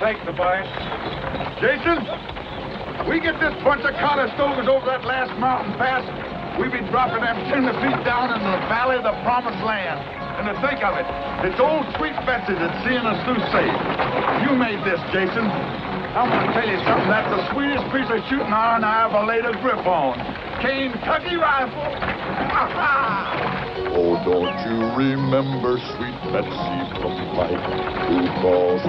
take the bite. Jason, we get this bunch of Cottestogans over that last mountain pass, we be dropping them tender feet down in the valley of the promised land. And to think of it, it's old Sweet Betsy that's seeing us through safe. You made this, Jason. I'm going to tell you something. That's the sweetest piece of shooting iron I ever laid a grip on. Kentucky rifle. Oh, don't you remember Sweet Betsy from Pike Blue Cross?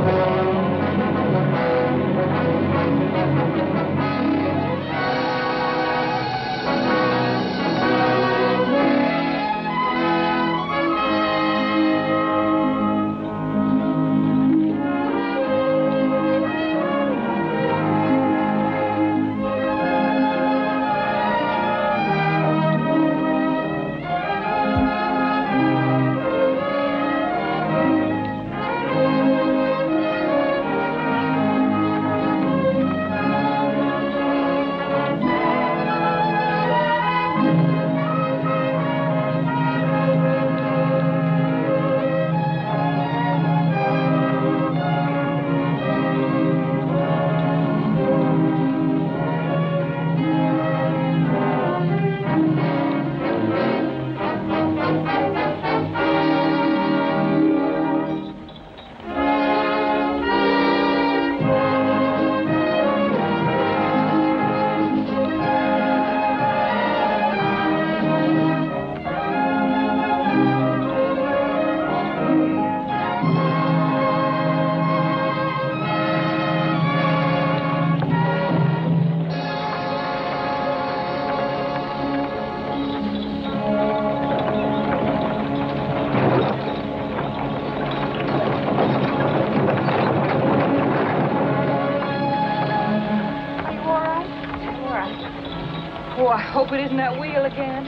Oh, I hope it isn't that wheel again.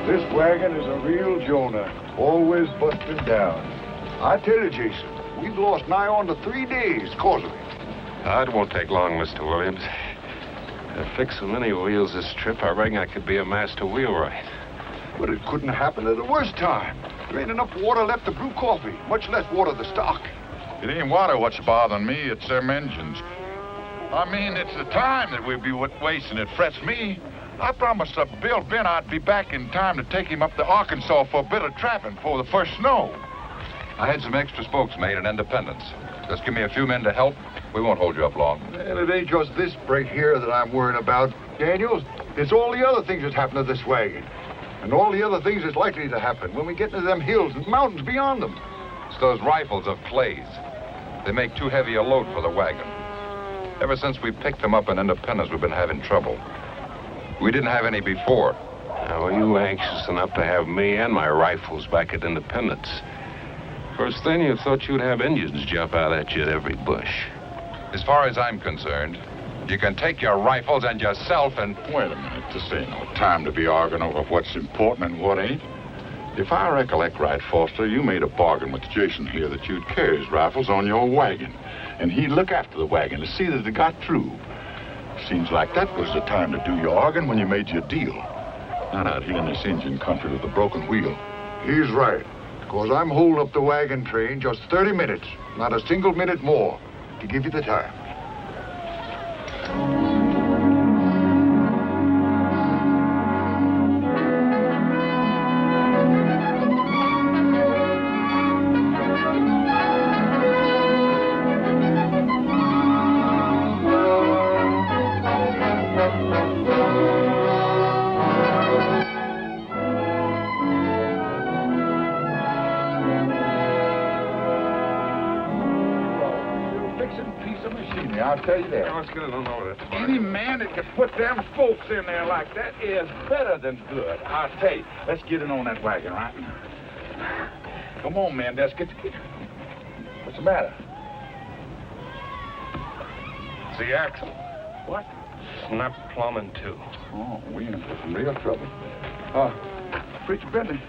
This wagon is a real Jonah, always busting down. I tell you, Jason, we've lost nigh on to 3 days cause of it. It won't take long, Mr. Williams. To fix so many wheels this trip, I reckon I could be a master wheelwright. But it couldn't happen at the worst time. There ain't enough water left to brew coffee, much less water the stock. It ain't water what's bothering me, it's them engines. I mean, it's the time that we'd be wasting. It frets me. I promised Bill Ben I'd be back in time to take him up to Arkansas for a bit of trapping before the first snow. I had some extra spokes made at Independence. Just give me a few men to help. We won't hold you up long. And it ain't just this break here that I'm worrying about, Daniels. It's all the other things that happen to this wagon. And all the other things that's likely to happen when we get into them hills and mountains beyond them. It's those rifles of Clay's. They make too heavy a load for the wagon. Ever since we picked them up in Independence, we've been having trouble. We didn't have any before. Now, were you anxious enough to have me and my rifles back at Independence? First thing, you thought you'd have Indians jump out at you at every bush. As far as I'm concerned, you can take your rifles and yourself and... Wait a minute, this ain't no time to be arguing over what's important and what ain't. If I recollect right, Foster, you made a bargain with Jason here that you'd carry his rifles on your wagon, and he'd look after the wagon to see that it got through. Seems like that was the time to do your arguing when you made your deal. Not out here in this Indian country with a broken wheel. He's right. Because I'm holding up the wagon train just 30 minutes, not a single minute more, to give you the time. I'll tell you that. Let's get it on over there. Any man that can put them folks in there like that is better than good. I'll tell you. Let's get it on that wagon, right? Come on, man. Let's get together. What's the matter? See, Axel. What? Snap plumbing, too. Oh, we in for some real trouble. Preacher Bentley,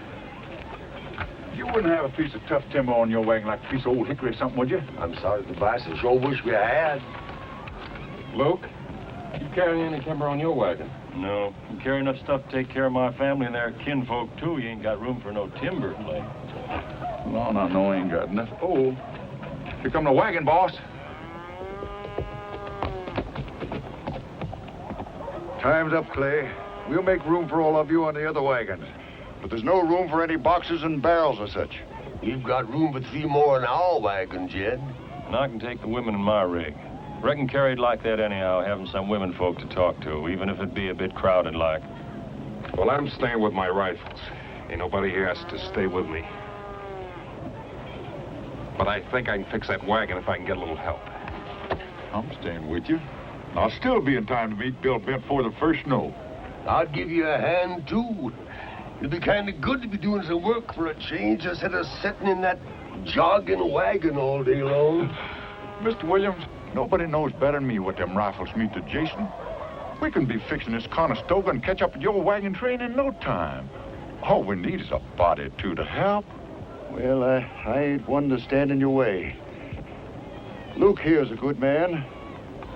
you wouldn't have a piece of tough timber on your wagon like a piece of old hickory or something, would you? I'm sorry, Tobias. I sure wish we had. Luke, you carry any timber on your wagon? No. You carry enough stuff to take care of my family and their kinfolk, too. You ain't got room for no timber play. No, I ain't got nothing. Oh, here come the wagon, boss. Time's up, Clay. We'll make room for all of you on the other wagons. But there's no room for any boxes and barrels or such. We've got room for 3 more in our wagon, Jed. And I can take the women in my rig. Reckon carried like that anyhow, having some women folk to talk to, even if it be a bit crowded like. Well, I'm staying with my rifles. Ain't nobody here has to stay with me. But I think I can fix that wagon if I can get a little help. I'm staying with you. I'll still be in time to meet Bill Bent before the first snow. I'll give you a hand, too. It'd be kind of good to be doing some work for a change instead of sitting in that jogging wagon all day long. Mr. Williams, nobody knows better than me what them rifles mean to Jason. We can be fixing this Conestoga and catch up with your wagon train in no time. All we need is a body or two to help. Well, I ain't one to stand in your way. Luke here's a good man.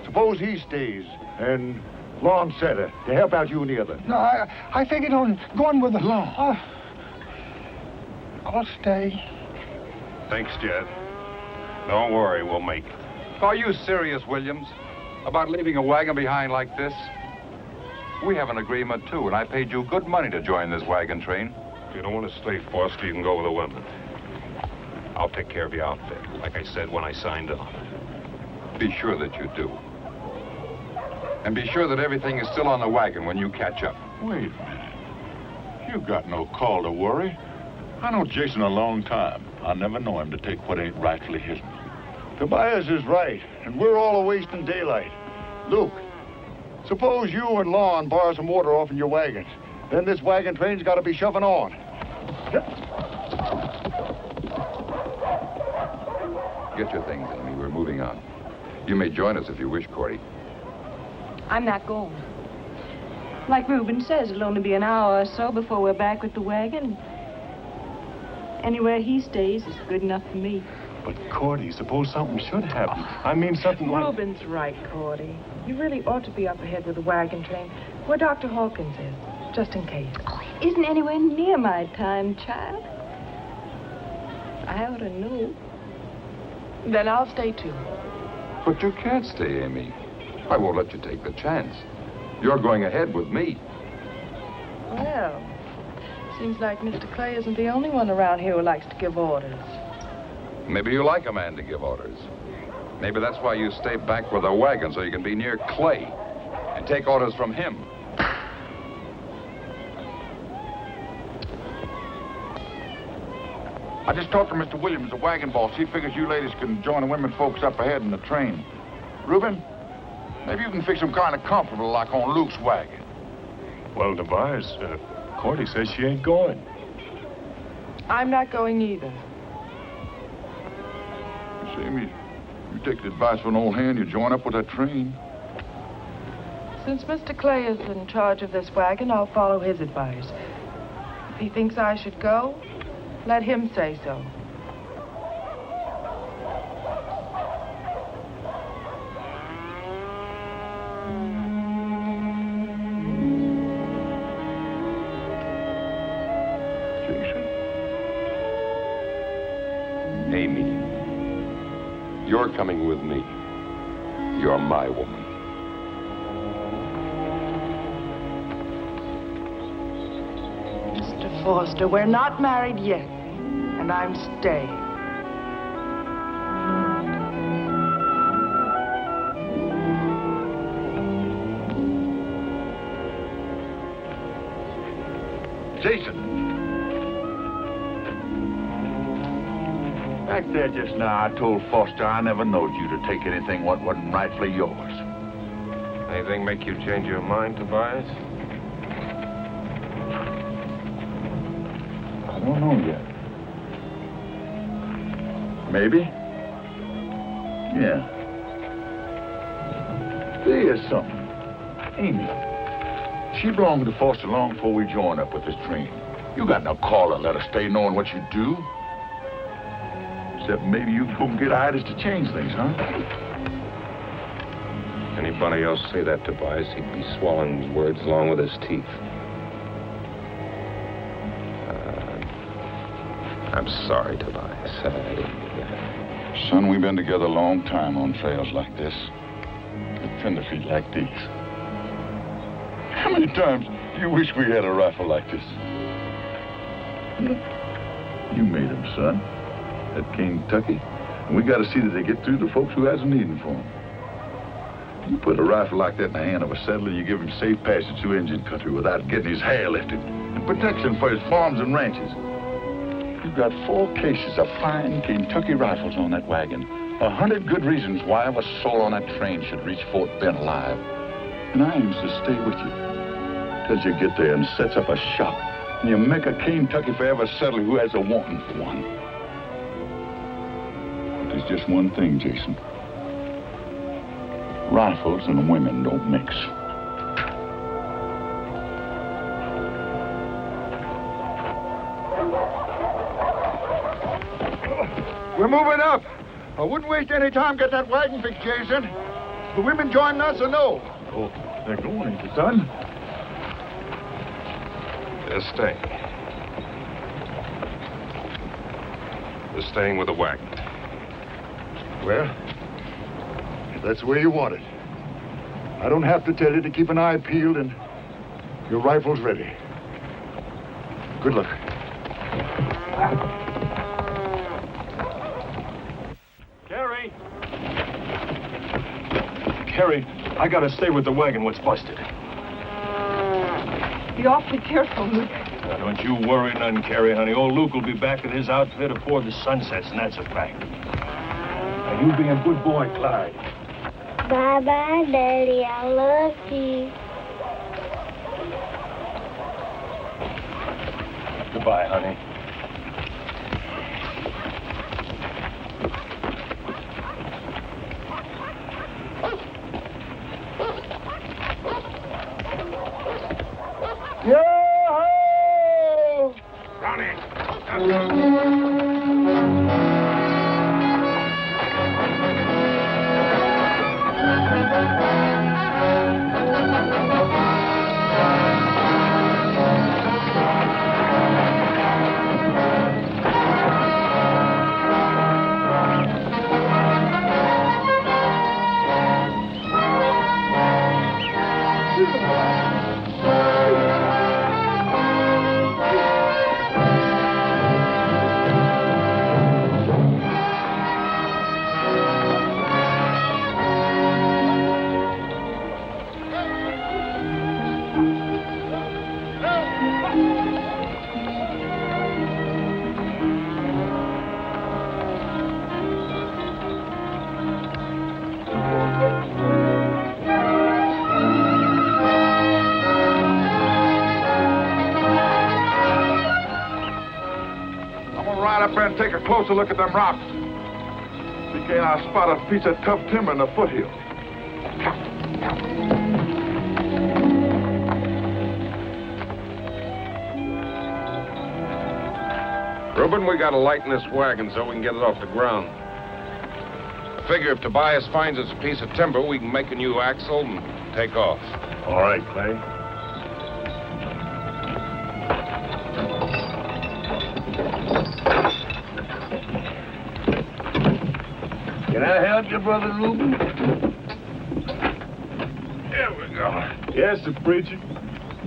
Suppose he stays, and Lon Setter to help out you and the other. No, I figured on going with the law. I'll stay. Thanks, Jed. Don't worry, we'll make it. Are you serious, Williams, about leaving a wagon behind like this? We have an agreement, too, and I paid you good money to join this wagon train. If you don't want to stay, Foster, you can go with the women. I'll take care of your outfit, like I said when I signed on. Be sure that you do. And be sure that everything is still on the wagon when you catch up. Wait a minute. You got no call to worry. I know Jason a long time. I never know him to take what ain't rightfully his. Tobias is right, and we're all a-wasting daylight. Luke, suppose you and Lon borrow some water off in your wagons. Then this wagon train's got to be shoving on. Get your things, Amy. We're moving on. You may join us if you wish, Cordy. I'm not going. Like Reuben says, it'll only be an hour or so before we're back with the wagon. Anywhere he stays is good enough for me. But, Cordy, suppose something should happen. I mean, something like... Reuben's right, Cordy. You really ought to be up ahead with the wagon train, where Dr. Hawkins is, just in case. Oh, it isn't anywhere near my time, child. I ought to know. Then I'll stay, too. But you can't stay, Amy. I won't let you take the chance. You're going ahead with me. Well, seems like Mr. Clay isn't the only one around here who likes to give orders. Maybe you like a man to give orders. Maybe that's why you stay back with the wagon, so you can be near Clay and take orders from him. I just talked to Mr. Williams, the wagon boss. He figures you ladies can join the women folks up ahead in the train. Reuben, maybe you can fix them kind of comfortable like on Luke's wagon. Well, Tobias, Cordy says she ain't going. I'm not going either. You see me? You take the advice of an old hand, you join up with that train. Since Mr. Clay is in charge of this wagon, I'll follow his advice. If he thinks I should go, let him say so. Jason? Amy, you're coming with me. You're my woman. Mr. Foster, we're not married yet, and I'm staying. Jason! Back there just now, I told Foster I never knowed you to take anything what wasn't rightfully yours. Anything make you change your mind, Tobias? I don't know yet. Maybe. Yeah. There's something. Amy, she belonged to Foster long before we joined up with this train. You got no call to let her stay knowing what you do. Except maybe you can go and get Idas to change things, huh? Anybody else say that, Tobias, he'd be swallowing his words along with his teeth. I'm sorry, Tobias. I didn't mean that. Son, we've been together a long time on trails like this. With tenderfeet like these. How many times do you wish we had a rifle like this? You made them, son. At Kentucky. And we got to see that they get through to folks who has a needing for them. You put a rifle like that in the hand of a settler, you give him safe passage through Indian country without getting his hair lifted. And protection for his farms and ranches. You've got 4 cases of fine Kentucky rifles on that wagon. 100 good reasons why every soul on that train should reach Fort Bend alive. And I aims to stay with you. Till you get there and sets up a shop. And you make a Kentucky for every settler who has a wanting for one. But there's just one thing, Jason. Rifles and women don't mix. We're moving up. I wouldn't waste any time get that wagon fixed, Jason. The women joining us or no? Oh, they're going, ain't they, son? They're staying. They're staying with the wagon. Well, if that's the way you want it. I don't have to tell you to keep an eye peeled and your rifle's ready. Good luck. Carrie, I gotta stay with the wagon what's busted. Be awfully careful, Luke. Now, don't you worry none, Carrie, honey. Old Luke will be back with his outfit before the sun sets, and that's a fact. Now, you be a good boy, Clyde. Bye-bye, Daddy. I love you. Goodbye, honey. Yo-ho! Ronnie! And take a closer look at them rocks. See, can't I spot a piece of tough timber in the foothill? Reuben, we gotta lighten this wagon so we can get it off the ground. I figure if Tobias finds us a piece of timber, we can make a new axle and take off. All right, Clay. Can I help you, Brother Reuben? There we go. Yes, the preacher.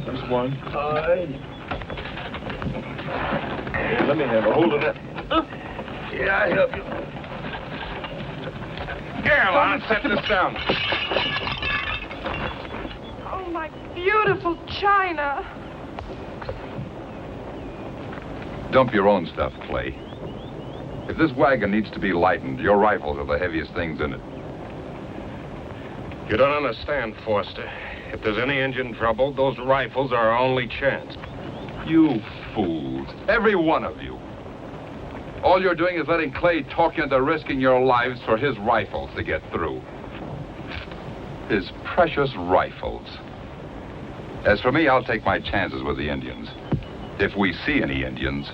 There's one. All right. Here, let me have a hold of that. Yeah, I help you. Here, Lon, set this down. Oh, my beautiful china. Dump your own stuff, Clay. If this wagon needs to be lightened, your rifles are the heaviest things in it. You don't understand, Foster. If there's any engine trouble, those rifles are our only chance. You fools. Every one of you. All you're doing is letting Clay talk you into risking your lives for his rifles to get through. His precious rifles. As for me, I'll take my chances with the Indians. If we see any Indians.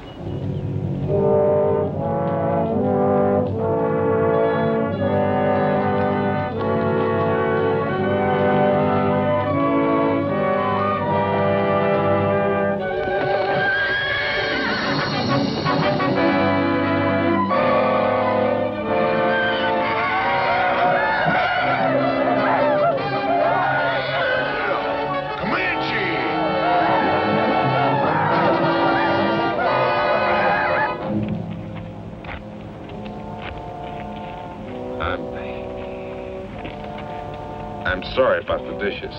I'm sorry about the dishes.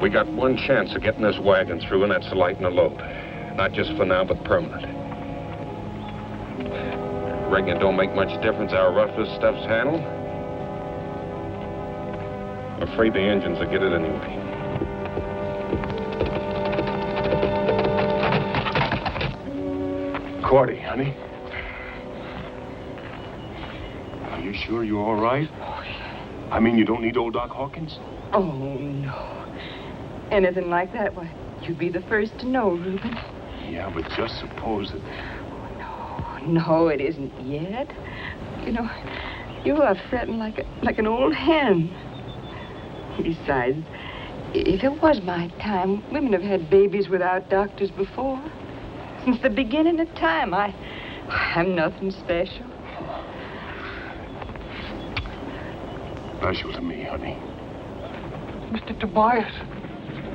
We got one chance of getting this wagon through, and that's to lighten the load. Not just for now, but permanent. Reckon it don't make much difference how rough this stuff's handled? I'm afraid the engines will get it anyway. Cordy, honey. Are you sure you're all right? I mean, you don't need old Doc Hawkins? Oh, no. Anything like that, why, you'd be the first to know, Reuben. Yeah, but just suppose that... No, it isn't yet. You know, you are fretting like an old hen. Besides, if it was my time, women have had babies without doctors before. Since the beginning of time, I'm nothing special. Special to me, honey. Mr. Tobias,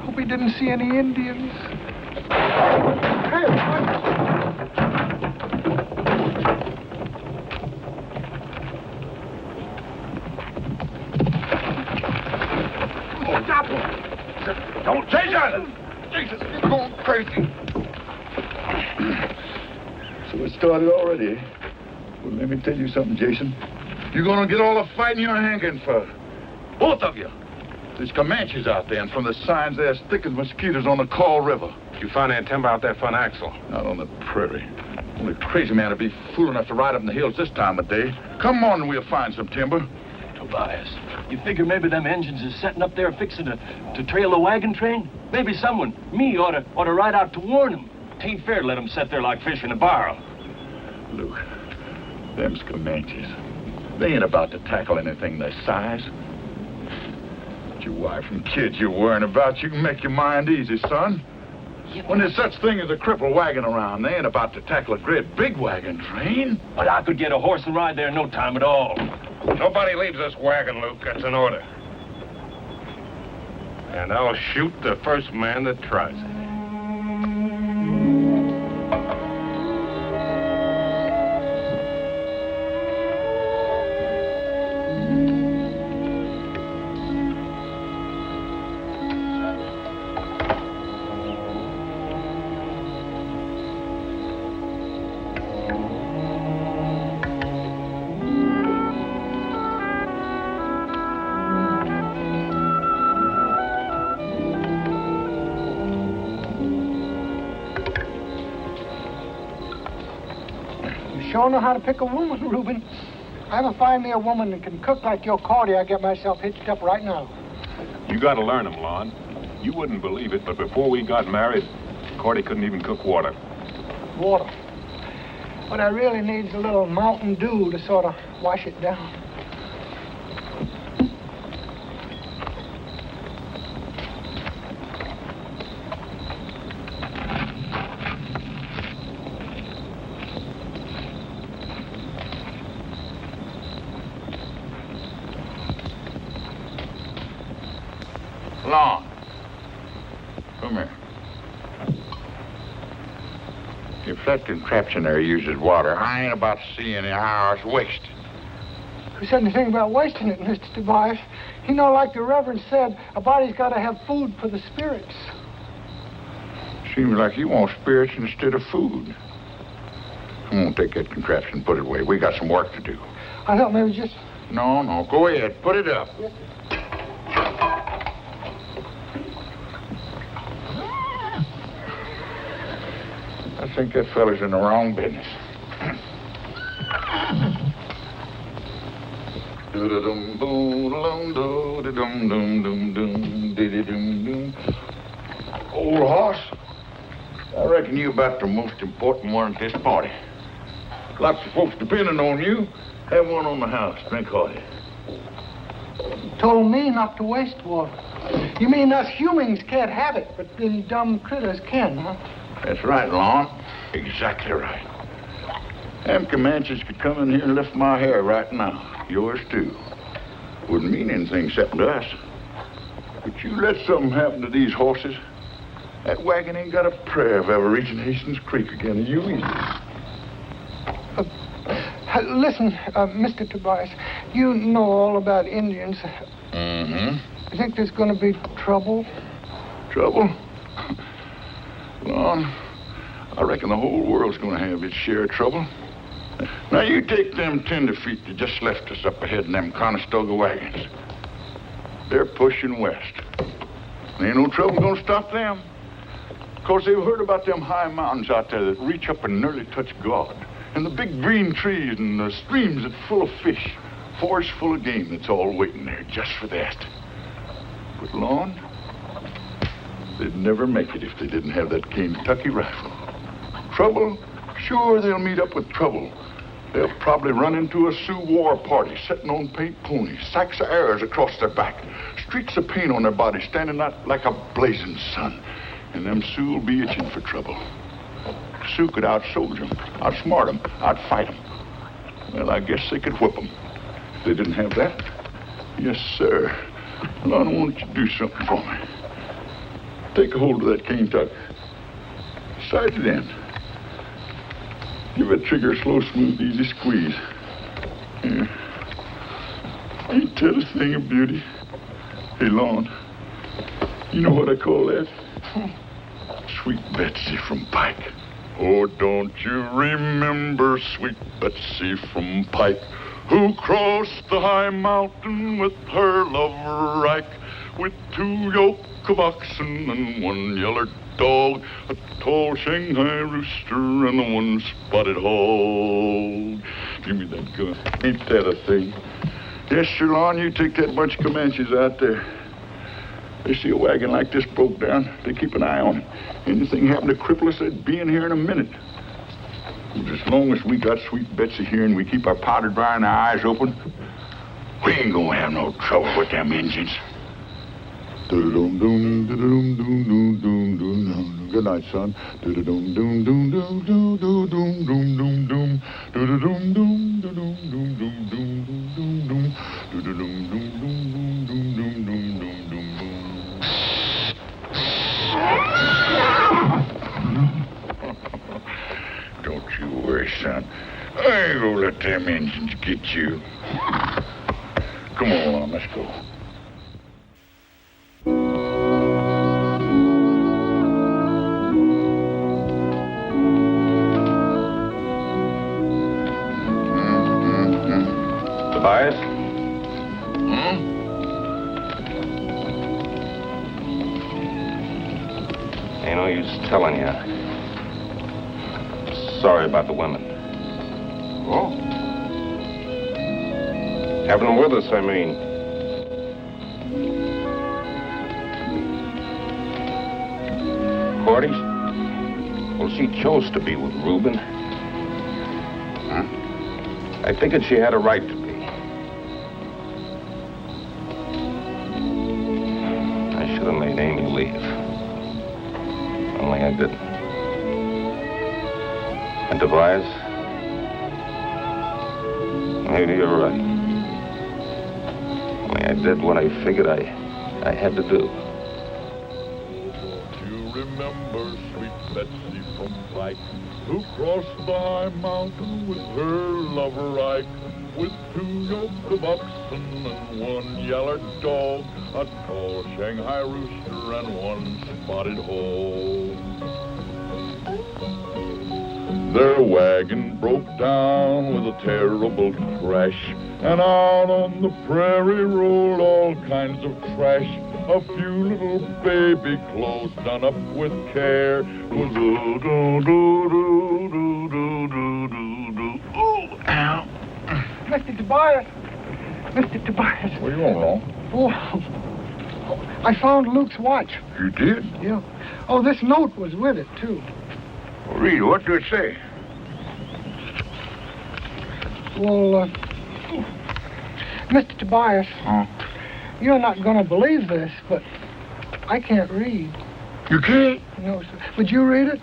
hope he didn't see any Indians. Hey, Stop him! Don't, Jason! Jesus, he's going crazy. So it started already, eh? Well, let me tell you something, Jason. You're gonna get all the fighting you're hanging for. Both of you. There's Comanches out there, and from the signs, they're as thick as mosquitoes on the Call River. You found that timber out there for an axle? Not on the prairie. Only a crazy man would be fool enough to ride up in the hills this time of day. Come on and we'll find some timber. Tobias, you figure maybe them engines is setting up there fixing to trail the wagon train? Maybe someone, me, ought to ride out to warn them. Tain't fair to let them sit there like fish in a barrel. Luke, them's Comanches. They ain't about to tackle anything their size. But your wife and kids you're worrying about, you can make your mind easy, son. When there's such thing as a cripple wagon around, they ain't about to tackle a great big wagon train. But I could get a horse and ride there in no time at all. Nobody leaves this wagon, Luke. That's an order. And I'll shoot the first man that tries it. Sure know how to pick a woman, Reuben. If I ever find me a woman that can cook like your Cordy, I get myself hitched up right now. You got to learn them, Lon. You wouldn't believe it, but before we got married, Cordy couldn't even cook water. Water. What I really need is a little Mountain Dew to sort of wash it down. Lon, come here. If that contraption there uses water, I ain't about to see any hours wasted. Who said anything about wasting it, Mr. Tobias? You know, like the Reverend said, a body's got to have food for the spirits. Seems like you want spirits instead of food. Come on, take that contraption and put it away. We got some work to do. I thought maybe just... No, go ahead. Put it up. Yes. I think that fella's in the wrong business. Old horse, I reckon you're about the most important one at this party. Lots of folks depending on you. Have one on the house. Drink hearty. Told me not to waste water. You mean us humans can't have it, but them dumb critters can, huh? That's right, Lon. Exactly right. Them Comanches could come in here and lift my hair right now. Yours, too. Wouldn't mean anything except to us. But you let something happen to these horses, that wagon ain't got a prayer of ever reaching Hastings Creek again, and you either. Listen, Mr. Tobias, you know all about Indians. Mm-hmm. You think there's going to be trouble? Trouble? Lon, I reckon the whole world's going to have its share of trouble. Now, you take them tenderfeet that just left us up ahead in them Conestoga wagons. They're pushing west. There ain't no trouble going to stop them. Of course, they've heard about them high mountains out there that reach up and nearly touch God. And the big green trees and the streams that's full of fish. Forests full of game that's all waiting there just for that. But, Lon, they'd never make it if they didn't have that Kentucky rifle. Trouble? Sure, they'll meet up with trouble. They'll probably run into a Sioux war party sitting on paint ponies, sacks of arrows across their back, streaks of paint on their bodies standing out like a blazing sun. And them Sioux will be itching for trouble. Sioux could out-soldier them, outsmart them, outfight them. Well, I guess they could whip them. If they didn't have that, yes, sir. Lon, I want you to do something for me. Take a hold of that cane tuck. Sight it in. Give that trigger a slow, smooth, easy squeeze. Yeah. Ain't that a thing of beauty? Hey, Lon, you know what I call that? Sweet Betsy from Pike. Oh, don't you remember Sweet Betsy from Pike, who crossed the high mountain with her lover Ike, with 2 yoke of oxen and 1 yeller dog, a tall Shanghai rooster and 1 spotted hog. Give me that gun. Ain't that a thing? Yes, sir, Lon, you take that bunch of Comanches out there. They see a wagon like this broke down, they keep an eye on it. Anything happened to cripple us, they'd be in here in a minute. But as long as we got Sweet Betsy here and we keep our powder dry and our eyes open, we ain't gonna have no trouble with them Injuns. Good night, son. Don't you worry, son. I ain't gonna let them Injuns get you. Come on, let's go. Tobias? Ain't no use telling you. Sorry about the women. Oh? Having them with us, I mean. Cordy? Well, she chose to be with Reuben. Huh? I figured she had a right to be. I should have made Amy leave. Only I didn't. And Tobias, maybe you're right. Only I did what I figured I had to do. You remember Sweet Betsy from Pike, who crossed the high mountain with her lover Ike, with 2 yoke of oxen and 1 yeller dog, a tall Shanghai rooster and 1 spotted hog. Their wagon broke down with a terrible crash, and out on the prairie rolled all kinds of trash. A few little baby clothes done up with care. Oh, ow. Mr. Tobias, Mr. Tobias. What do you want, Lon? Oh, I found Luke's watch. You did? Yeah. Oh, this note was with it, too. Well, read it. What did it say? Well, Mr. Tobias, you're not going to believe this, but I can't read. You can't? No, sir. Would you read it?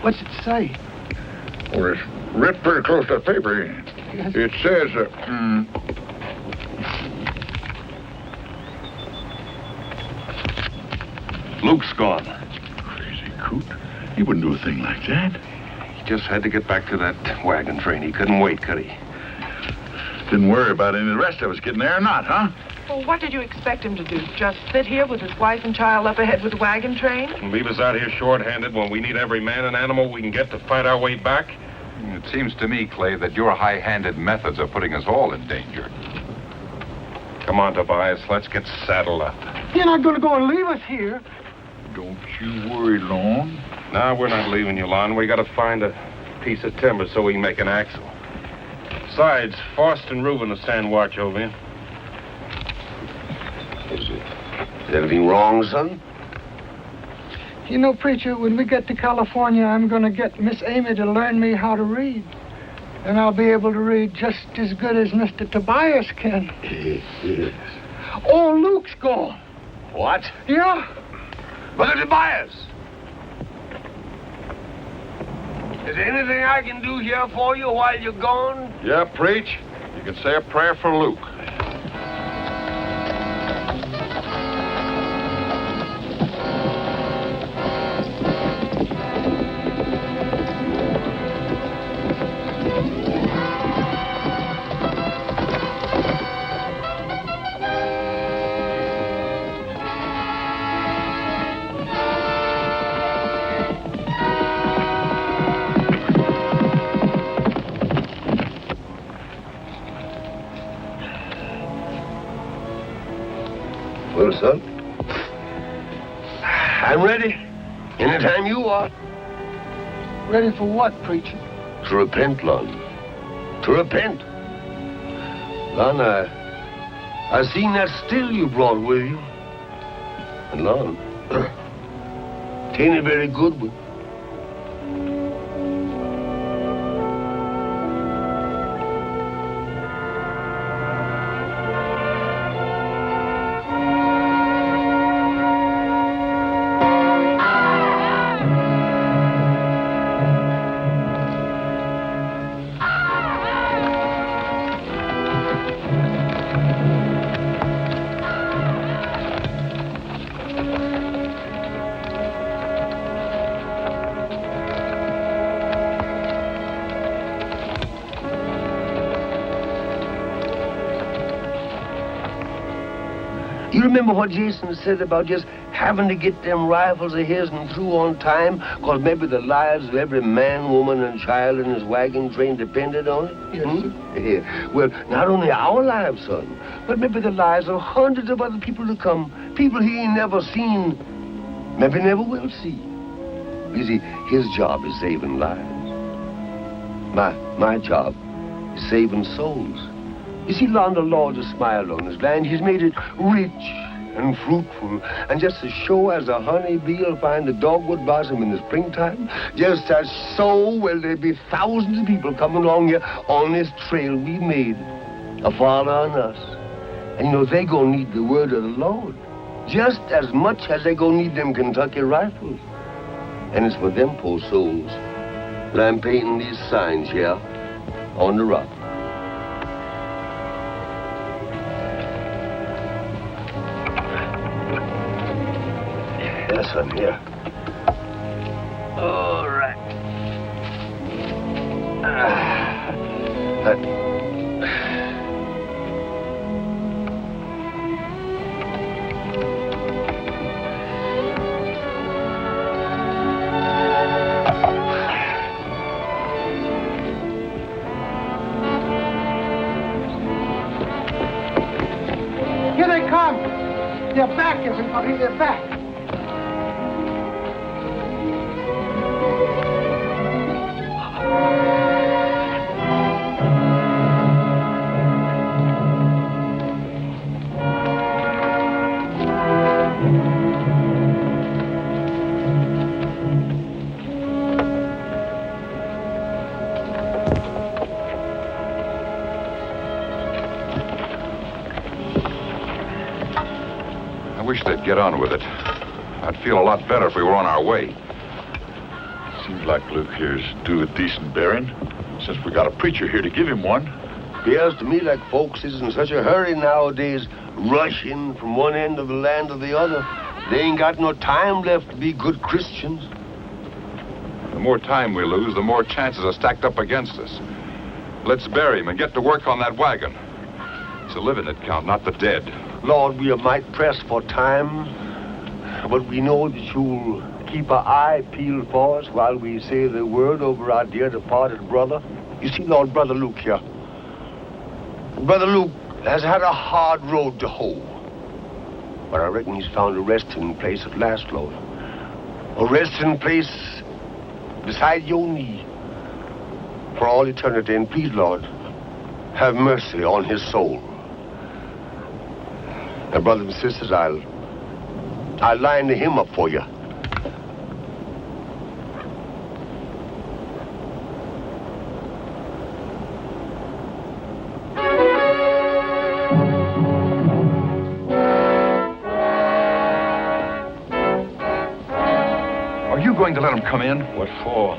What's it say? Well, it's written pretty close to the paper. Yes. It says, Luke's gone. Crazy coot. He wouldn't do a thing like that. He just had to get back to that wagon train. He couldn't wait, could he? Didn't worry about any of the rest of us getting there or not, huh? Well, what did you expect him to do? Just sit here with his wife and child up ahead with the wagon train? And leave us out here short-handed when we need every man and animal we can get to fight our way back? It seems to me, Clay, that your high-handed methods are putting us all in danger. Come on, Tobias. Let's get saddled up. You're not going to go and leave us here. Don't you worry, Lon. No, we're not leaving you, Lon. We got to find a piece of timber so we can make an axle. Besides, Faust and Reuben will stand watch over you. Is anything wrong, son? You know, preacher, when we get to California, I'm going to get Miss Amy to learn me how to read. And I'll be able to read just as good as Mr. Tobias can. Yes. Oh, Luke's gone. What? Yeah. Brother Tobias! Is there anything I can do here for you while you're gone? Yeah, preach. You can say a prayer for Luke. Well, son, I'm ready. Anytime you are. Ready for what, preacher? To repent, Lon. To repent. Lon, I seen that still you brought with you. And Lon, it ain't a very good one. You remember what Jason said about just having to get them rifles of his and through on time, because maybe the lives of every man, woman, and child in his wagon train depended on it? Yes, sir. Yeah. Well, not only our lives, son, but maybe the lives of hundreds of other people to come, people he ain't never seen, maybe never will see. You see, his job is saving lives. My job is saving souls. You see, Lon, the Lord has smiled on his land. He's made it rich and fruitful. And just as sure as a honeybee will find the dogwood blossom in the springtime, just as so will there be thousands of people coming along here on this trail we made, a father on us. And, you know, they gonna need the word of the Lord just as much as they gonna need them Kentucky rifles. And it's for them poor souls that I'm painting these signs here on the rock. Yes, son, here. All right. Here they come. They're back, everybody. They're back. wish they'd get on with it. I'd feel a lot better if we were on our way. Seems like Luke here's due a decent bearing, since we got a preacher here to give him one. Appears to me like folks is in such a hurry nowadays, rushing from one end of the land to the other. They ain't got no time left to be good Christians. The more time we lose, the more chances are stacked up against us. Let's bury him and get to work on that wagon. It's the living that count, not the dead. Lord, we are might pressed for time, but we know that you'll keep our eye peeled for us while we say the word over our dear departed brother. You see, Lord, Brother Luke here. Brother Luke has had a hard road to hoe. But I reckon he's found a resting place at last, Lord. A resting place beside your knee for all eternity. And please, Lord, have mercy on his soul. Now, brothers and sisters, I'll line the hymn up for you. Are you going to let them come in? What for?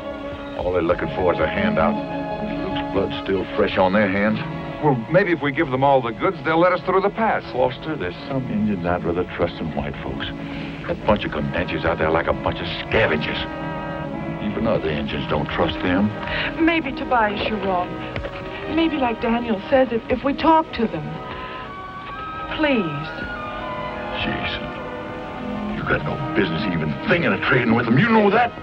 All they're looking for is a handout. Luke's blood's still fresh on their hands. Well, maybe if we give them all the goods, they'll let us through the pass. Foster, there's some Indians I'd rather trust than white folks. That bunch of Comanches out there like a bunch of scavengers. Even other Indians don't trust them. Maybe, Tobias, you're wrong. Maybe, like Daniel says, if we talk to them. Please. Jason, you got no business even thinking of trading with them. You know that?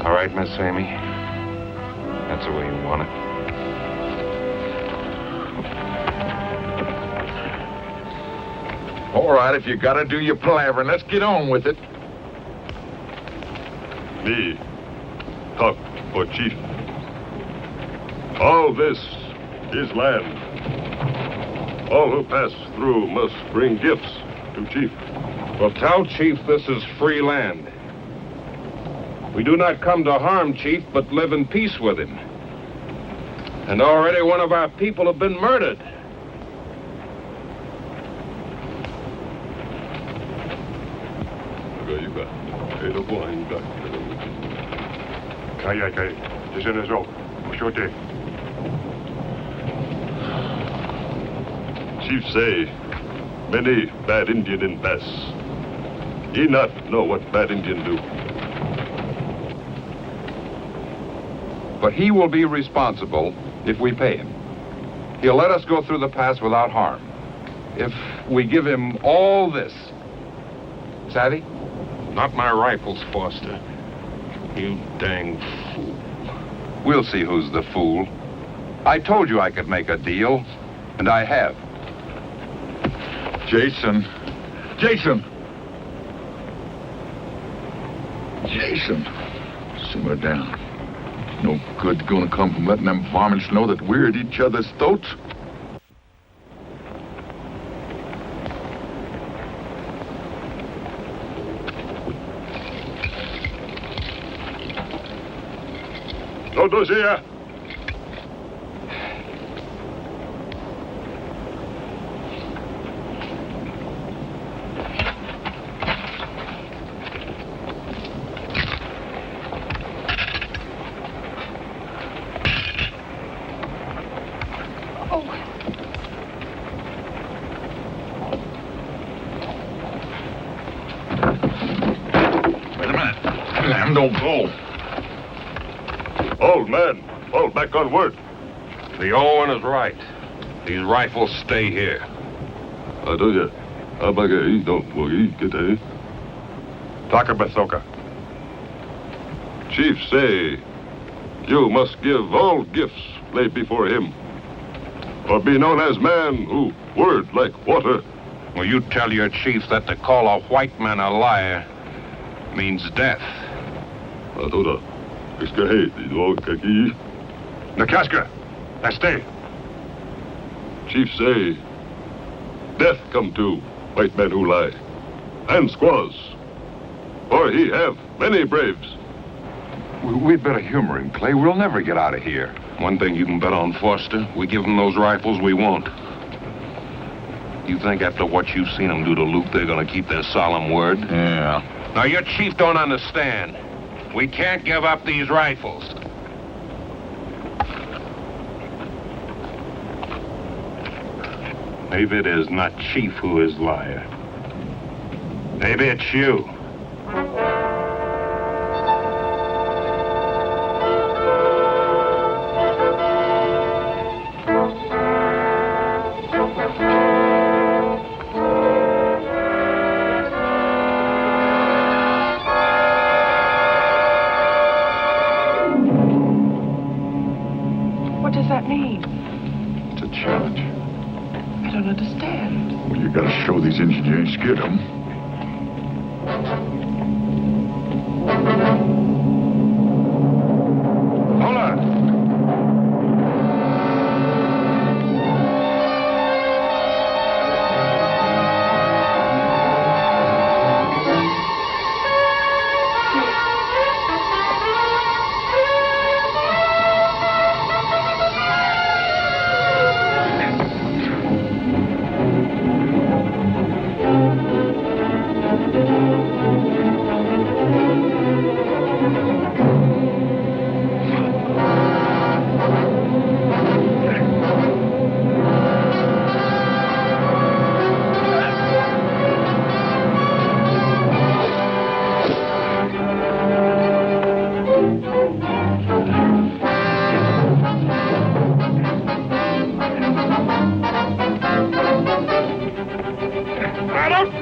All right, Miss Amy. That's the way you want it. All right, if you gotta do your palavering, let's get on with it. Me, talk for chief. All this is land. All who pass through must bring gifts to chief. Well, tell Chief this is free land. We do not come to harm Chief, but live in peace with him. And already one of our people have been murdered. Chief say, many bad Indian in pass. Ye not know what bad Indian do. But he will be responsible if we pay him. He'll let us go through the pass without harm. If we give him all this. Savvy? Not my rifles, Foster. You dang fool. We'll see who's the fool. I told you I could make a deal, and I have. Jason. Jason! Jason. Simmer down. No good gonna come from letting them varmints know that we're at each other's throats. No dossier. Don't go. Old man, fall back on word. The old one is right. These rifles stay here. Takabathoka. Chief say, you must give all gifts laid before him, or be known as man who word like water. Well, you tell your chief that to call a white man a liar means death. Nakaska, stay. Chief say, death come to white men who lie, and squaws, for he have many braves. We'd better humor him, Clay. We'll never get out of here. One thing you can bet on, Foster, we give him those rifles we want. You think after what you've seen them do to Luke, they're going to keep their solemn word? Yeah. Now, your chief don't understand. We can't give up these rifles. Maybe it is not Chief who is liar. Maybe it's you. What does that mean? It's a challenge. I don't understand. Well, you gotta show these Indians you ain't scared of them. Hold on.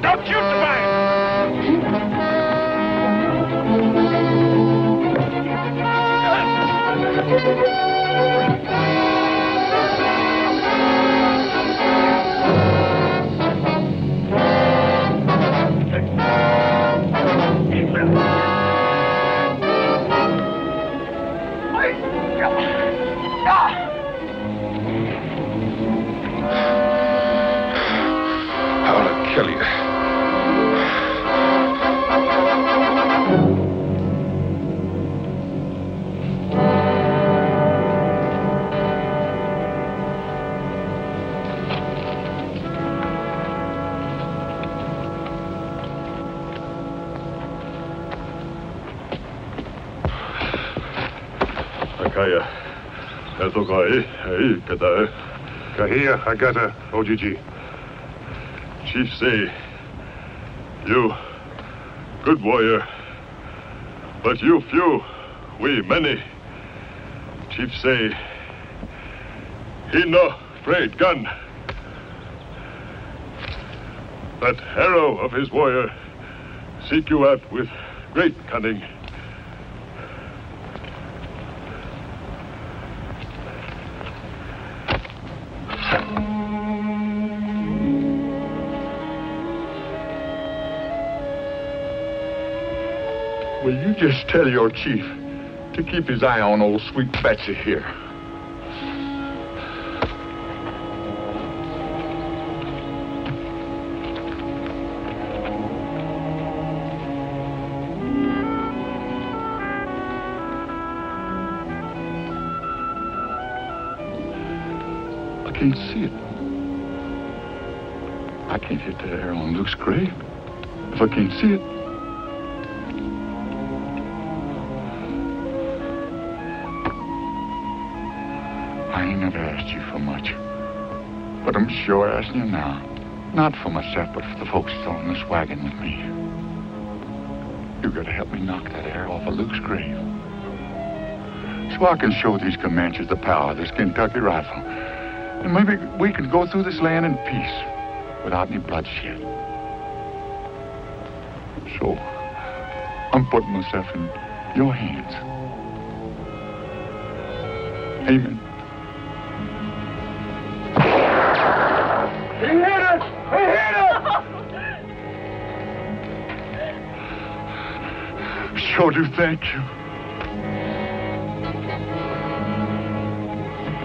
Don't shoot the fire! I want to kill you. Akaya. Etokai. Hey, Kata. Kahia, Agata, OGG. Chief say, you good warrior, but you few, we many. Chief say, he no afraid gun. That arrow of his warrior seek you out with great cunning. Will you just tell your chief to keep his eye on old sweet Betsy here? I can't see it. I can't hit that arrow on Luke's grave if I can't see it. I ain't never asked you for much, but I'm sure asking you now. Not for myself, but for the folks still in this wagon with me. You gotta help me knock that arrow off of Luke's grave, so I can show these Comanches the power of this Kentucky rifle, and maybe we can go through this land in peace without any bloodshed. So I'm putting myself in your hands. Amen. He hit us! He hit us! Sure do thank you.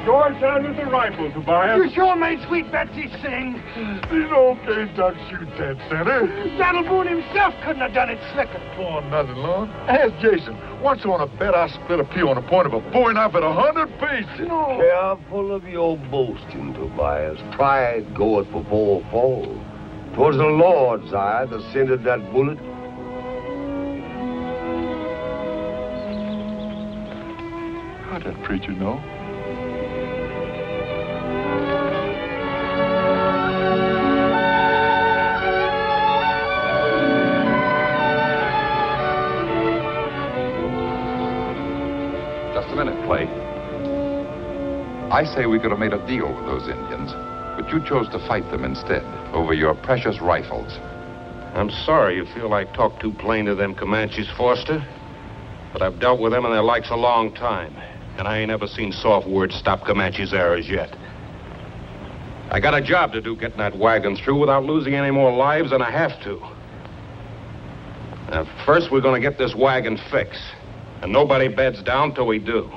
George down with the rifle, Tobias. You sure made Sweet Betsy sing. These old days don't shoot that center. Donald Boone himself couldn't have done it slicker. Oh, nothing, Lord. Ask Jason. Once on a bet, I split a pea on the point of a bowie knife at 100 pieces. No. Careful of your boasting, Tobias. Pride goeth before a fall. 'Twas the Lord's eye that sent that bullet. How'd that preacher know? Just a minute, Clay. I say we could have made a deal with those Indians, but you chose to fight them instead, over your precious rifles. I'm sorry you feel I talk too plain to them Comanches, Foster. But I've dealt with them and their likes a long time. And I ain't ever seen soft words stop Comanches' arrows yet. I got a job to do getting that wagon through without losing any more lives than I have to. Now, first we're gonna get this wagon fixed. And nobody beds down till we do.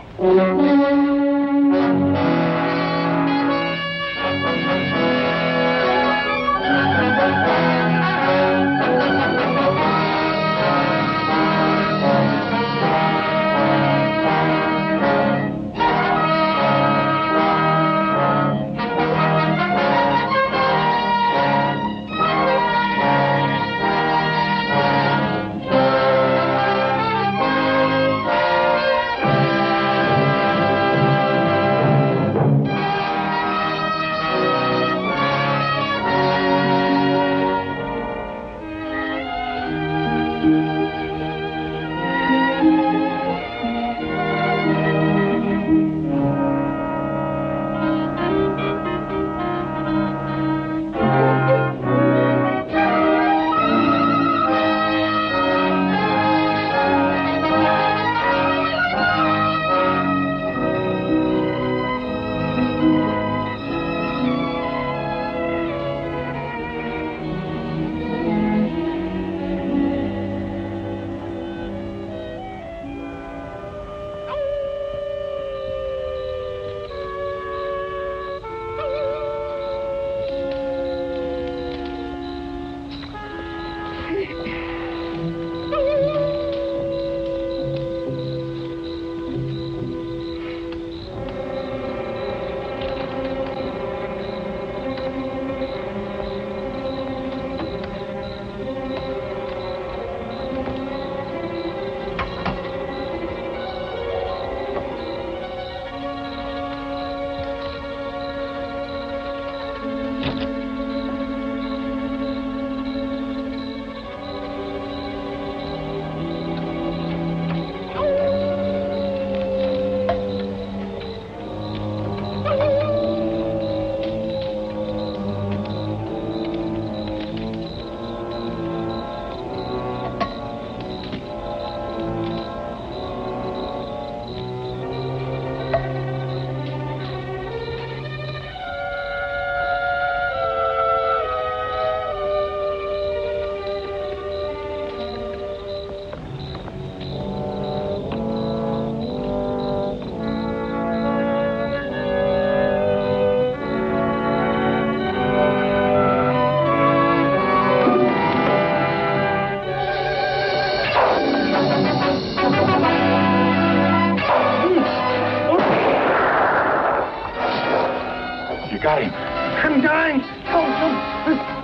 Got him. I'm dying.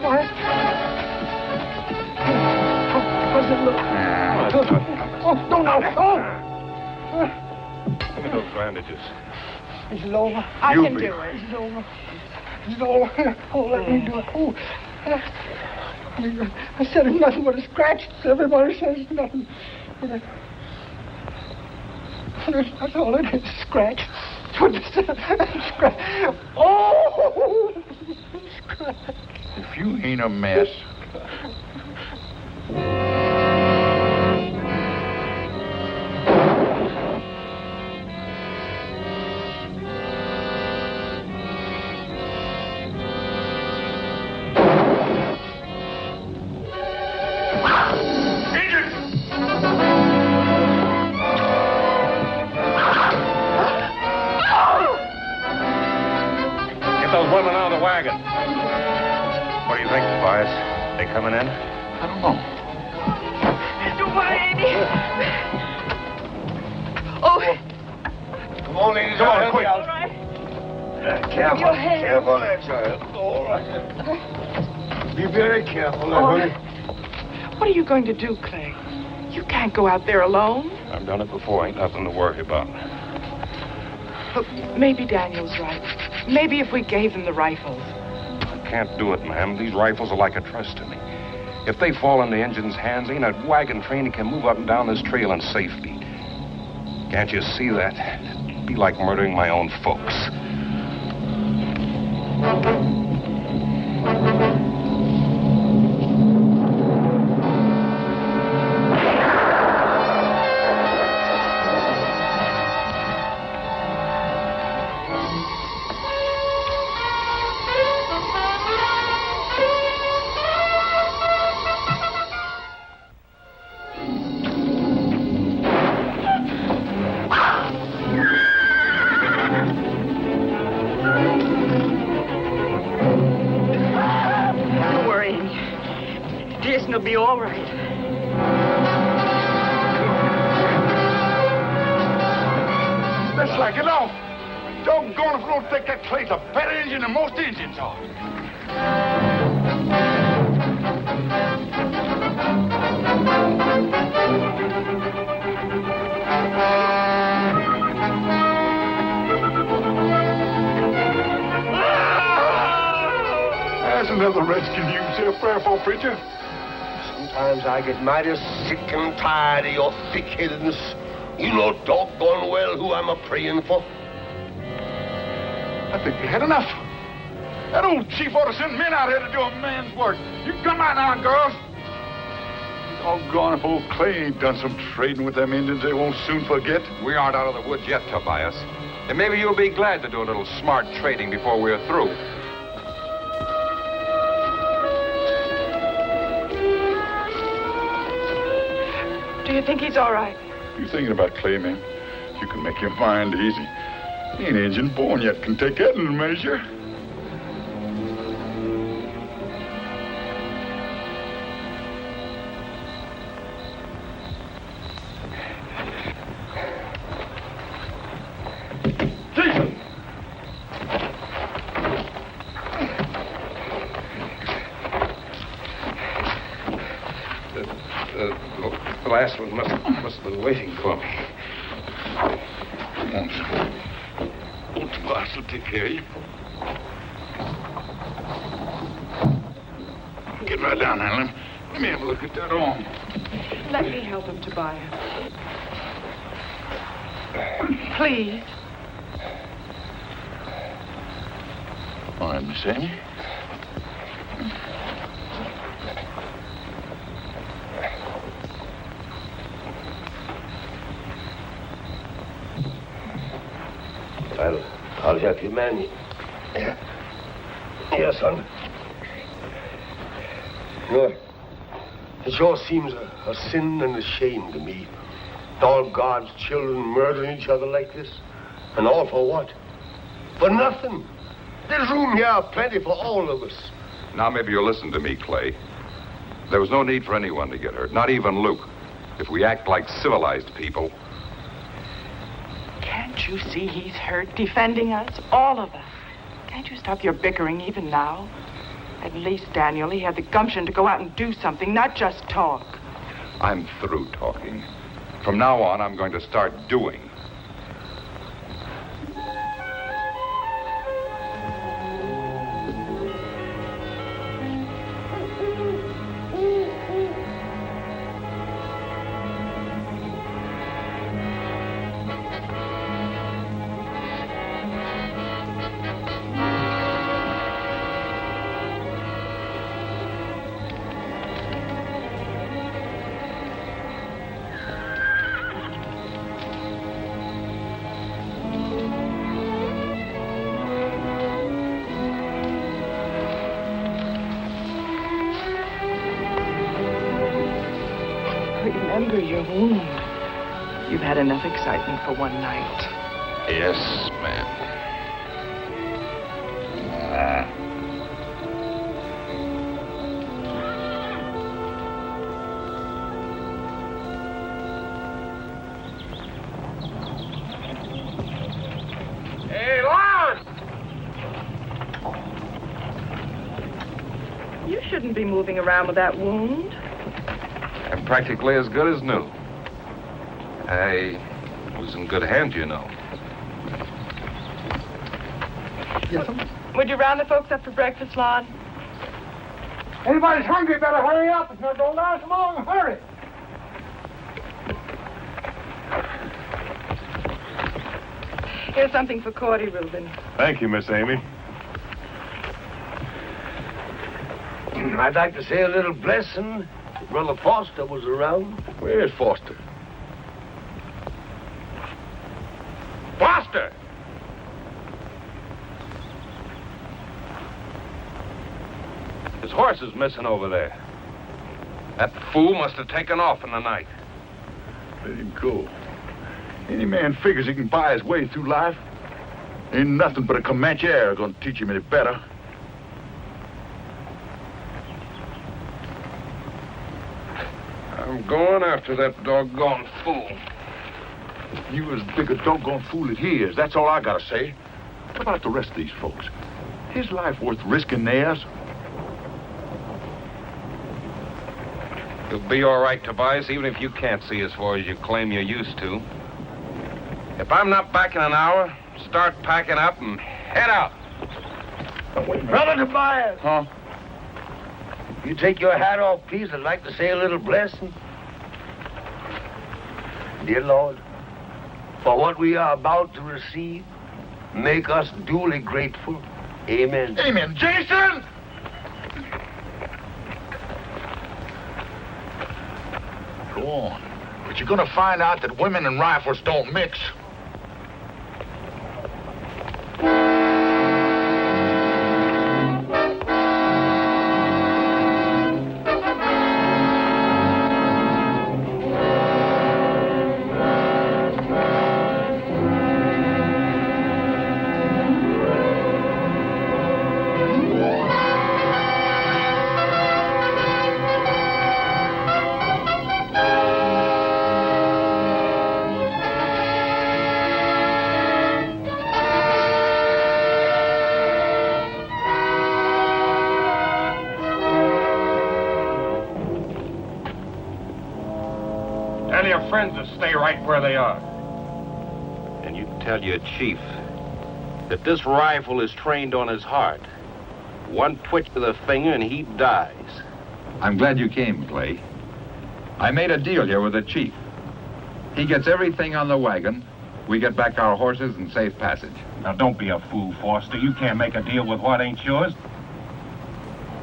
What? How does it look? Oh, no. Give me those bandages. Is it over? I can do it. Is it over? Is it over? Oh, let me do it. Oh. I said it's nothing but a scratch. Everybody says it's nothing. That's all it is, scratch. Scratch. Oh! Scratch. If you ain't a mess. wagon. What do you think, Tobias? They coming in? I don't know. Oh, Come on, ladies. Come on, quick. all right. Careful. Your hand. Careful there, child. All right. Be very careful there, Oh. honey. What are you going to do, Clay? You can't go out there alone. I've done it before. Ain't nothing to worry about. Look, maybe Daniel's right. Maybe if we gave them the rifles. I can't do it, ma'am. These rifles are like a trust to me. If they fall in the engine's hands, ain't a wagon train that can move up and down this trail in safety. Can't you see that? It'd be like murdering my own folks. Don't worry, Amy. Jason will be all right. Let's like it off. Doggone if we don't think that Clay's a better engine than most engines are. There's another redskin you can say a prayer for, preacher. Sometimes I get mighty sick and tired of your thick-headedness. You know doggone well who I'm a-praying for. I think we had enough. That old chief ought to send men out here to do a man's work. You come out now, girls. Doggone if old Clay ain't done some trading with them Indians they won't soon forget. We aren't out of the woods yet, Tobias. And maybe you'll be glad to do a little smart trading before we're through. Do you think he's all right? You thinking about Clay, man? You can make your mind easy. He ain't engine born yet, can take that in a measure. Jason! The last one must have been waiting for me. Come on, son. Old Tobias will take care of you. Get right down there, let me have a look at that arm. Let me help him, Tobias. Please. All right, Miss Amy. I'll help you, man. Yeah, son. You know, it sure seems a sin and a shame to me. All God's children murdering each other like this. And all for what? For nothing. There's room here plenty for all of us. Now maybe you'll listen to me, Clay. There was no need for anyone to get hurt, not even Luke. If we act like civilized people. Can't you see he's hurt, defending us, all of us? Can't you stop your bickering even now? At least, Daniel, he had the gumption to go out and do something, not just talk. I'm through talking. From now on, I'm going to start doing. Remember your wound. You've had enough excitement for one night. Yes, ma'am. shouldn't be moving around with that wound. I'm practically as good as new. I was in good hands, you know. Yes, sir. Would you round the folks up for breakfast, Lon? Anybody's hungry, better hurry up. It's not going to last long. Hurry. Here's something for Cordy, Reuben. Thank you, Miss Amy. I'd like to say a little blessing if Brother Foster was around. Where's Foster? Foster! His horse is missing over there. That fool must have taken off in the night. Let him go. Any man figures he can buy his way through life. Ain't nothing but a Comanche air gonna teach him any better. I'm going after that doggone fool. You as big a doggone fool as he is. That's all I gotta say. What about the rest of these folks? His life worth risking theirs? You'll be all right, Tobias, even if you can't see as far as you claim you used to. If I'm not back in an hour, start packing up and head out. Brother Tobias! Huh? You take your hat off, please. I'd like to say a little blessing. Dear Lord, for what we are about to receive, make us duly grateful. Amen. Amen. Jason! Go on. But you're gonna find out that women and rifles don't mix. Tell your friends to stay right where they are. And you tell your chief that this rifle is trained on his heart. One twitch of the finger and he dies. I'm glad you came, Clay. I made a deal here with the chief. He gets everything on the wagon. We get back our horses and safe passage. Now, don't be a fool, Foster. You can't make a deal with what ain't yours.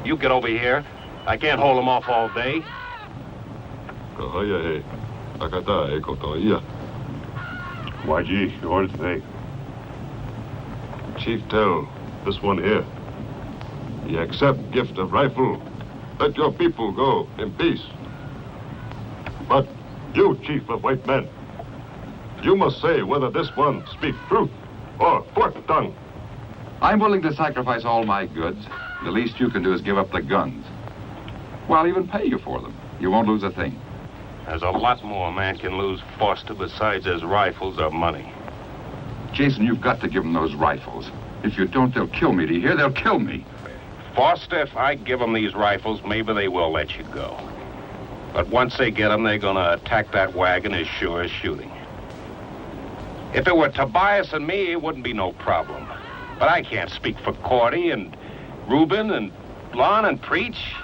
You get over here. I can't hold him off all day. YG, you ordered today. Chief, tell this one here. He accept gift of rifle. Let your people go in peace. But you, chief of white men, you must say whether this one speak truth or forked tongue. I'm willing to sacrifice all my goods. The least you can do is give up the guns. Well, I'll even pay you for them. You won't lose a thing. There's a lot more a man can lose, Foster, besides his rifles or money. Jason, you've got to give them those rifles. If you don't, they'll kill me. Do you hear? They'll kill me. Foster, if I give them these rifles, maybe they will let you go. But once they get them, they're going to attack that wagon as sure as shooting. If it were Tobias and me, it wouldn't be no problem. But I can't speak for Cordy and Reuben and Lon and Preach.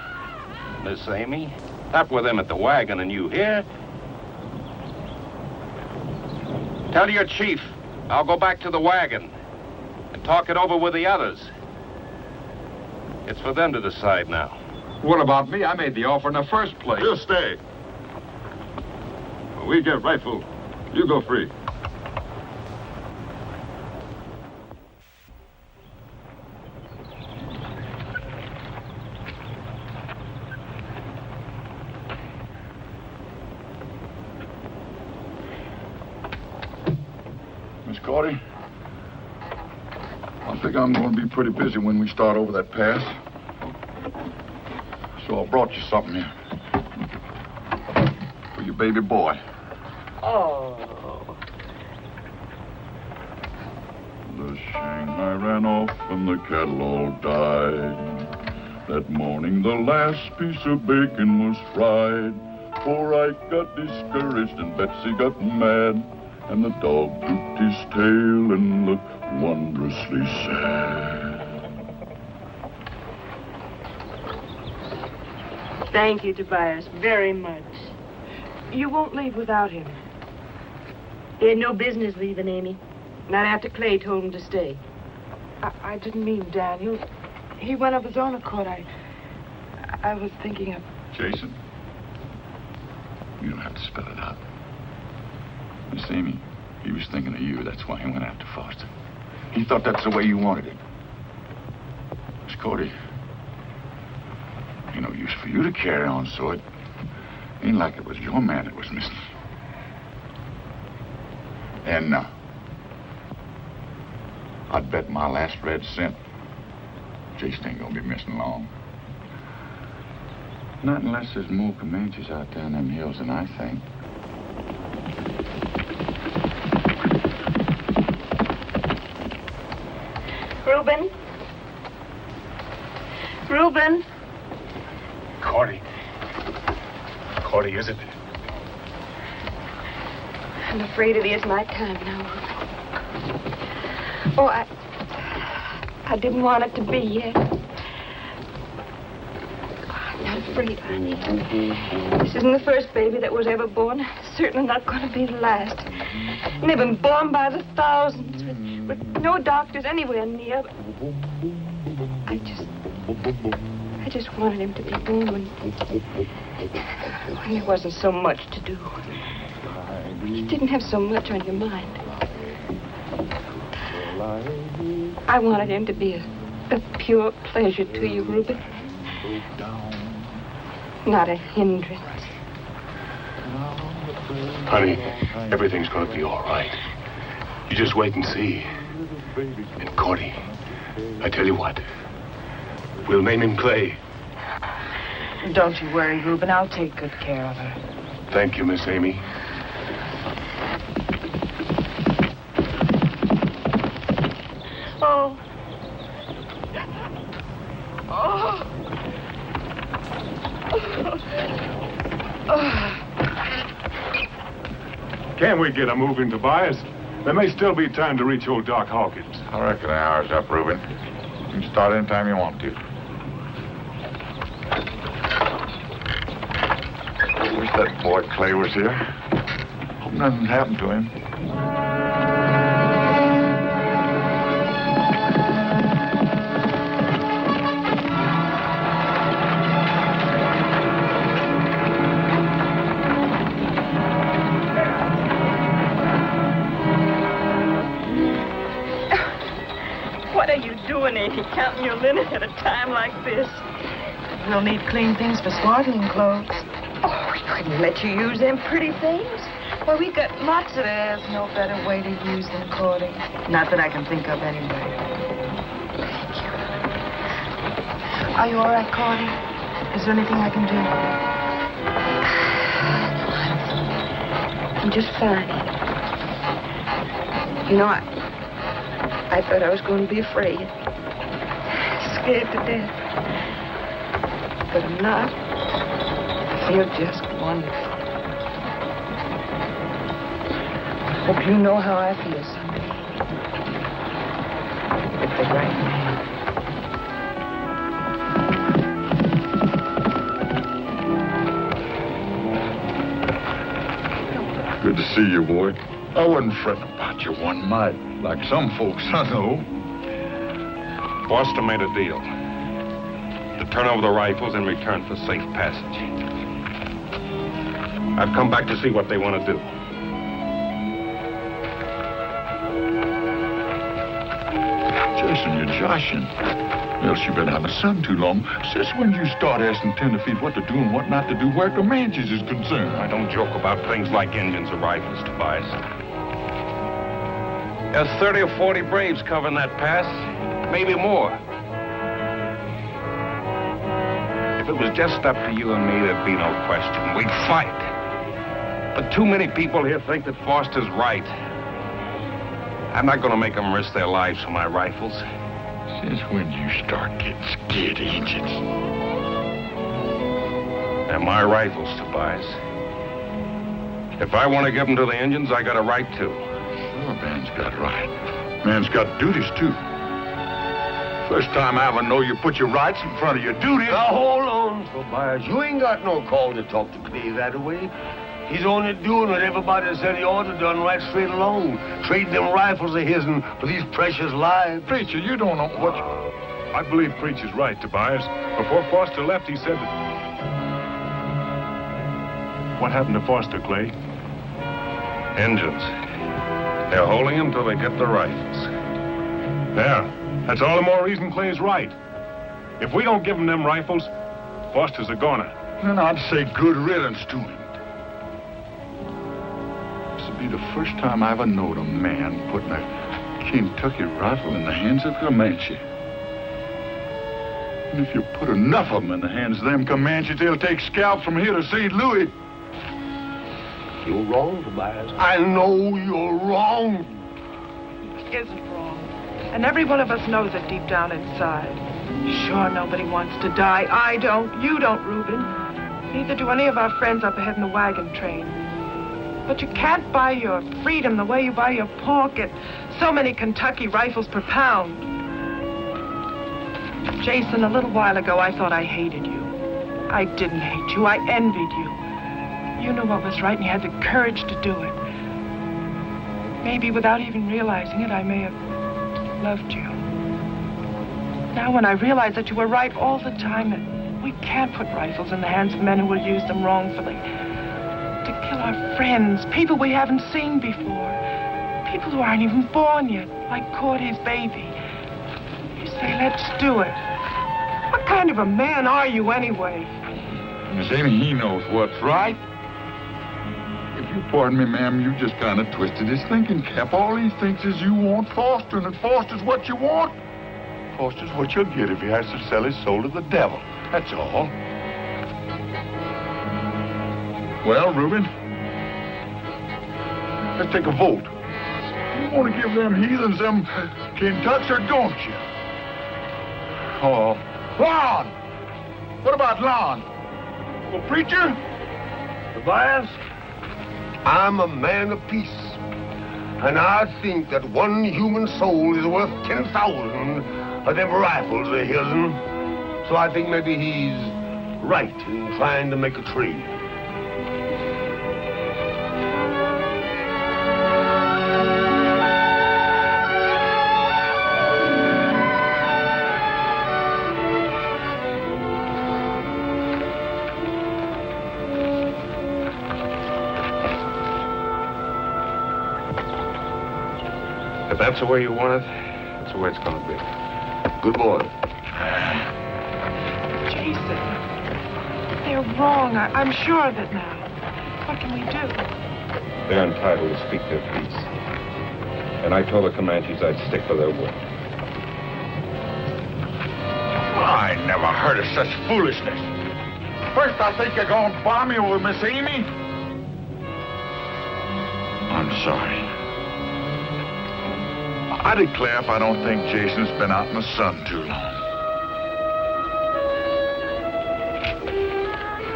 Miss Amy, not with them at the wagon and you here. Tell your chief I'll go back to the wagon and talk it over with the others. It's for them to decide now. What about me? I made the offer in the first place. You stay. When we get rifle, you go free. Miss Cordy, I think I'm going to be pretty busy when we start over that pass. So I brought you something here. For your baby boy. Oh. The Shanghai ran off and the cattle all died. That morning the last piece of bacon was fried. Poor Ike got discouraged and Betsy got mad. And the dog drooped his tail and looked wondrously sad. Thank you, Tobias, very much. You won't leave without him. He had no business leaving, Amy. Not after Clay told him to stay. I didn't mean Daniel. He went of his own accord. I was thinking of... Jason, you don't have to spell it out. Miss Amy, he was thinking of you. That's why he went after Foster. He thought that's the way you wanted it. Miss Cordy, ain't no use for you to carry on, so it ain't like it was your man that was missing. And I'd bet my last red cent Jason ain't gonna be missing long. Not unless there's more Comanches out there in them hills than I think. Reuben? Reuben? Cordy. Cordy, is it? I'm afraid it is my time now. Oh, I didn't want it to be yet. I'm not afraid, honey. This isn't the first baby that was ever born. It's certainly not going to be the last. And they've been born by the thousands with no doctors anywhere near. I just wanted him to be born when there wasn't so much to do. You didn't have so much on your mind. I wanted him to be a pure pleasure to you, Reuben. Not a hindrance. Honey, everything's going to be all right. You just wait and see. And Cordy, I tell you what, we'll name him Clay. Don't you worry, Reuben. I'll take good care of her. Thank you, Miss Amy. Oh. Oh. Can we get a move in, Tobias? There may still be time to reach old Doc Hawkins. I reckon the hour's up, Reuben. You can start anytime you want to. Wish that boy Clay was here. Hope nothing happened to him. Counting your linen at a time like this. We'll need clean things for swaddling clothes. Oh, we couldn't let you use them pretty things. Well, we've got lots of... There's no better way to use them, Cordy. Not that I can think of anyway. Thank you. Are you all right, Cordy? Is there anything I can do? I'm just fine. You know, I thought I was going to be afraid. Scared to death. But I'm not. I feel just wonderful. I hope you know how I feel someday. With the right man. Good to see you, boy. I wasn't fretting about you one mite, like some folks I know. Foster made a deal to turn over the rifles in return for safe passage. I've come back to see what they want to do. Jason, you're joshing. Else you've been out in the sun too long. Since when you start asking tenderfeet what to do and what not to do where Comanches is concerned? I don't joke about things like Indians or rifles, Tobias. There's 30 or 40 braves covering that pass. Maybe more. If it was just up to you and me, there'd be no question. We'd fight. But too many people here think that Foster's right. I'm not going to make them risk their lives for my rifles. Since when you start getting scared of Indians? They're my rifles, Tobias. If I want to give them to the Indians, I got a right to. Sure, man's got right. Man's got duties, too. First time I ever know you put your rights in front of your duties. Now, hold on, Tobias. You ain't got no call to talk to Clay that way. He's only doing what everybody said he ought to done right straight along. Trading them rifles of his for these precious lives. Preacher, you don't know what... I believe Preacher's right, Tobias. Before Foster left, he said that... What happened to Foster, Clay? Indians. They're holding him till they get the rifles. There. That's all the more reason Clay's right. If we don't give him them rifles, Foster's a goner. Then I'd say good riddance to him. This'll be the first time I ever knowed a man putting a Kentucky rifle in the hands of Comanche. And if you put enough of them in the hands of them Comanches, they'll take scalps from here to St. Louis. You're wrong, Tobias. I know you're wrong. Isn't wrong. And every one of us knows it deep down inside. Sure, nobody wants to die. I don't. You don't, Reuben. Neither do any of our friends up ahead in the wagon train. But you can't buy your freedom the way you buy your pork at so many Kentucky rifles per pound. Jason, a little while ago, I thought I hated you. I didn't hate you. I envied you. You knew what was right, and you had the courage to do it. Maybe without even realizing it, I may have loved you. Now, when I realize that you were right all the time, that we can't put rifles in the hands of men who will use them wrongfully. To kill our friends, people we haven't seen before, people who aren't even born yet, like Cordy's baby. You say, let's do it. What kind of a man are you, anyway? Miss Amy, he knows what's right. If you pardon me, ma'am, you just kind of twisted his thinking cap. All he thinks is you want Foster, and that Foster's what you want. Foster's what you'll get if he has to sell his soul to the devil. That's all. Well, Reuben, let's take a vote. You want to give them heathens them Kentucks, or don't you? Oh, Lon! What about Lon? Well, preacher? Tobias, I'm a man of peace. And I think that one human soul is worth 10,000 of them rifles of his. So I think maybe he's right in trying to make a trade. If that's the way you want it, that's the way it's going to be. Good boy. Jason, they're wrong. I'm sure of it now. What can we do? They're entitled to speak their piece. And I told the Comanches I'd stick by their word. I never heard of such foolishness. First, I think you're going to bomb me with Miss Amy. I'm sorry. I declare if I don't think Jason's been out in the sun too long.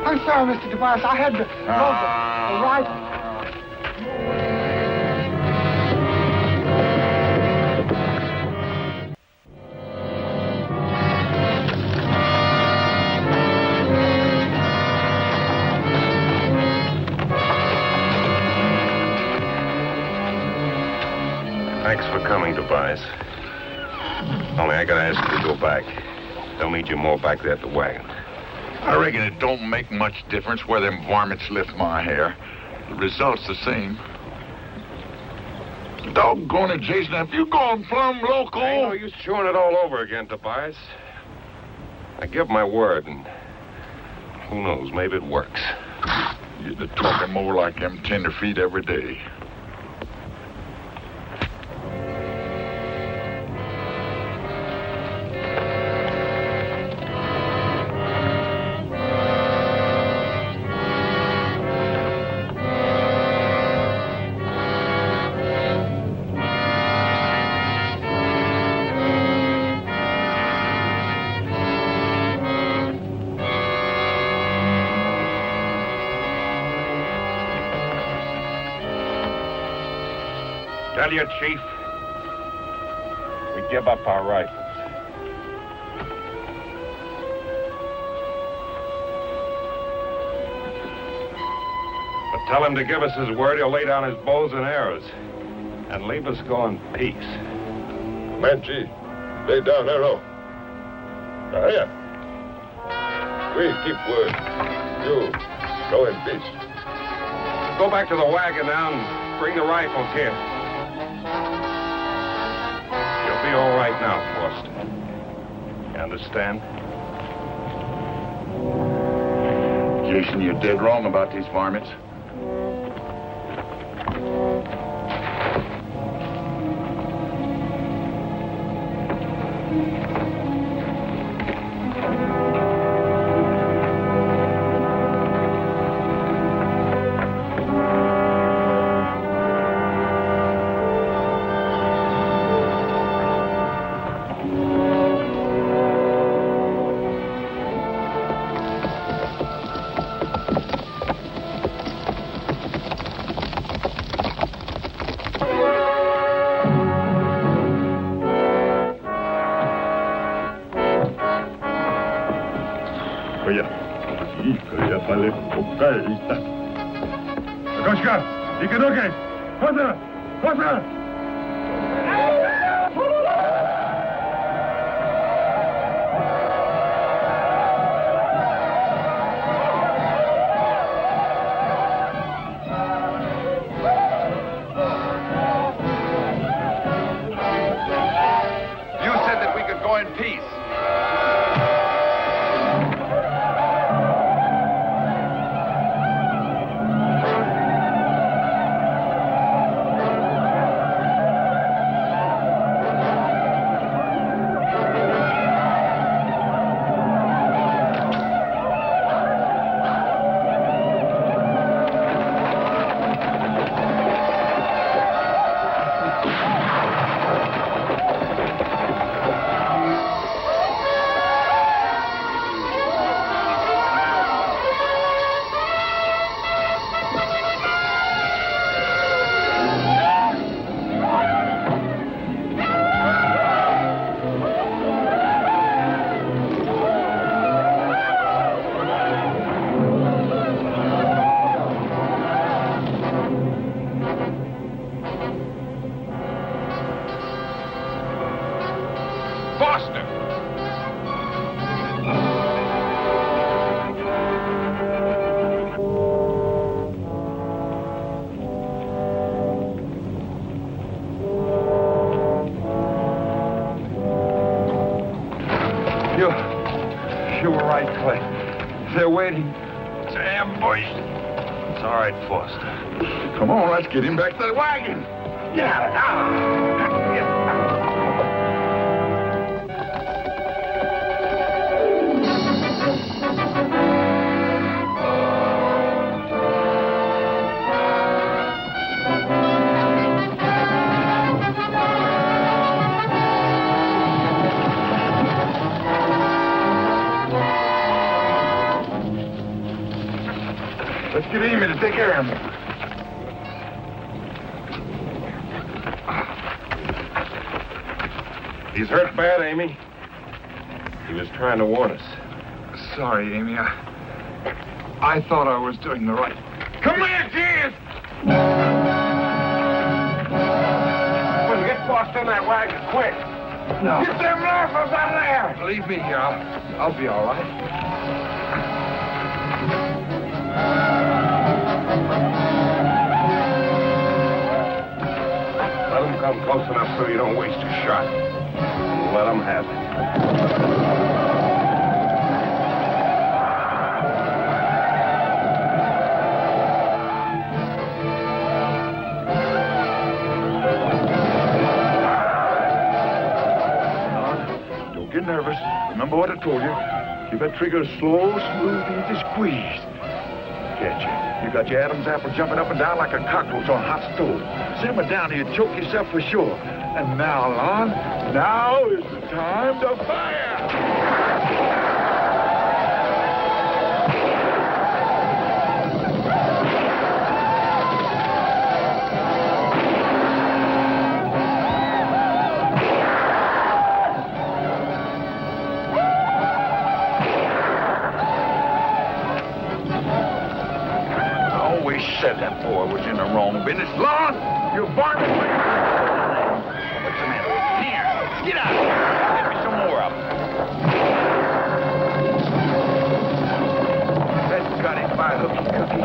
I'm sorry, Mr. Tobias. I had to load the rifle. Thanks for coming, Tobias. Only I gotta ask you to go back. They'll need you more back there at the wagon. I reckon it don't make much difference where them varmints lift my hair. The result's the same. Doggone it, Jason, have you gone plumb loco? Ain't no use chewing it all over again, Tobias. I give my word, and who knows, maybe it works. You're talking more like them tenderfeet every day. tell you, Chief, we give up our rifles. But tell him to give us his word he'll lay down his bows and arrows and leave us go in peace. Comanche, lay down arrow. Hurry up. We keep word. You go in peace. Go back to the wagon now and bring the rifles here. You'll be all right now, Foster. You understand? Jason, you're dead wrong about these varmints. Koszka, ikę nogę! Chodzę! Chodzę! You said that we could go in peace. You were right, Clay. They're waiting. It's an ambush. It's all right, Foster. Come on, let's get him back to the wagon. Yeah. Let's get Amy to take care of him. He's hurt bad, Amy. He was trying to warn us. Sorry, Amy. I thought I was doing the right. Come here, Jeez! Well, get Foster in that wagon, quick. No. Get them rifles out of there! Leave me here. I'll be all right. Let him come close enough so you don't waste a shot. Let him have it. Don't get nervous. Remember what I told you. Keep that trigger slow, smooth, easy squeeze. Can't you? You got your Adam's apple jumping up and down like a cockroach on a hot stove. Simmer down or you choke yourself for sure. And now, Lon, now is the time to fire! finished, Lon? You varmint! What's the matter? Here, get out of here. Get me some more of them. That's got it by hooky cookie.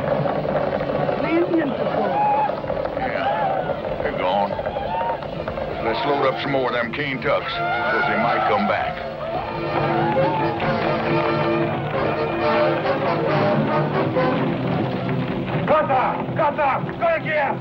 The Indians are gone. Yeah, they're gone. Let's load up some more of them cane tucks, because they might come back. Kata! Go here!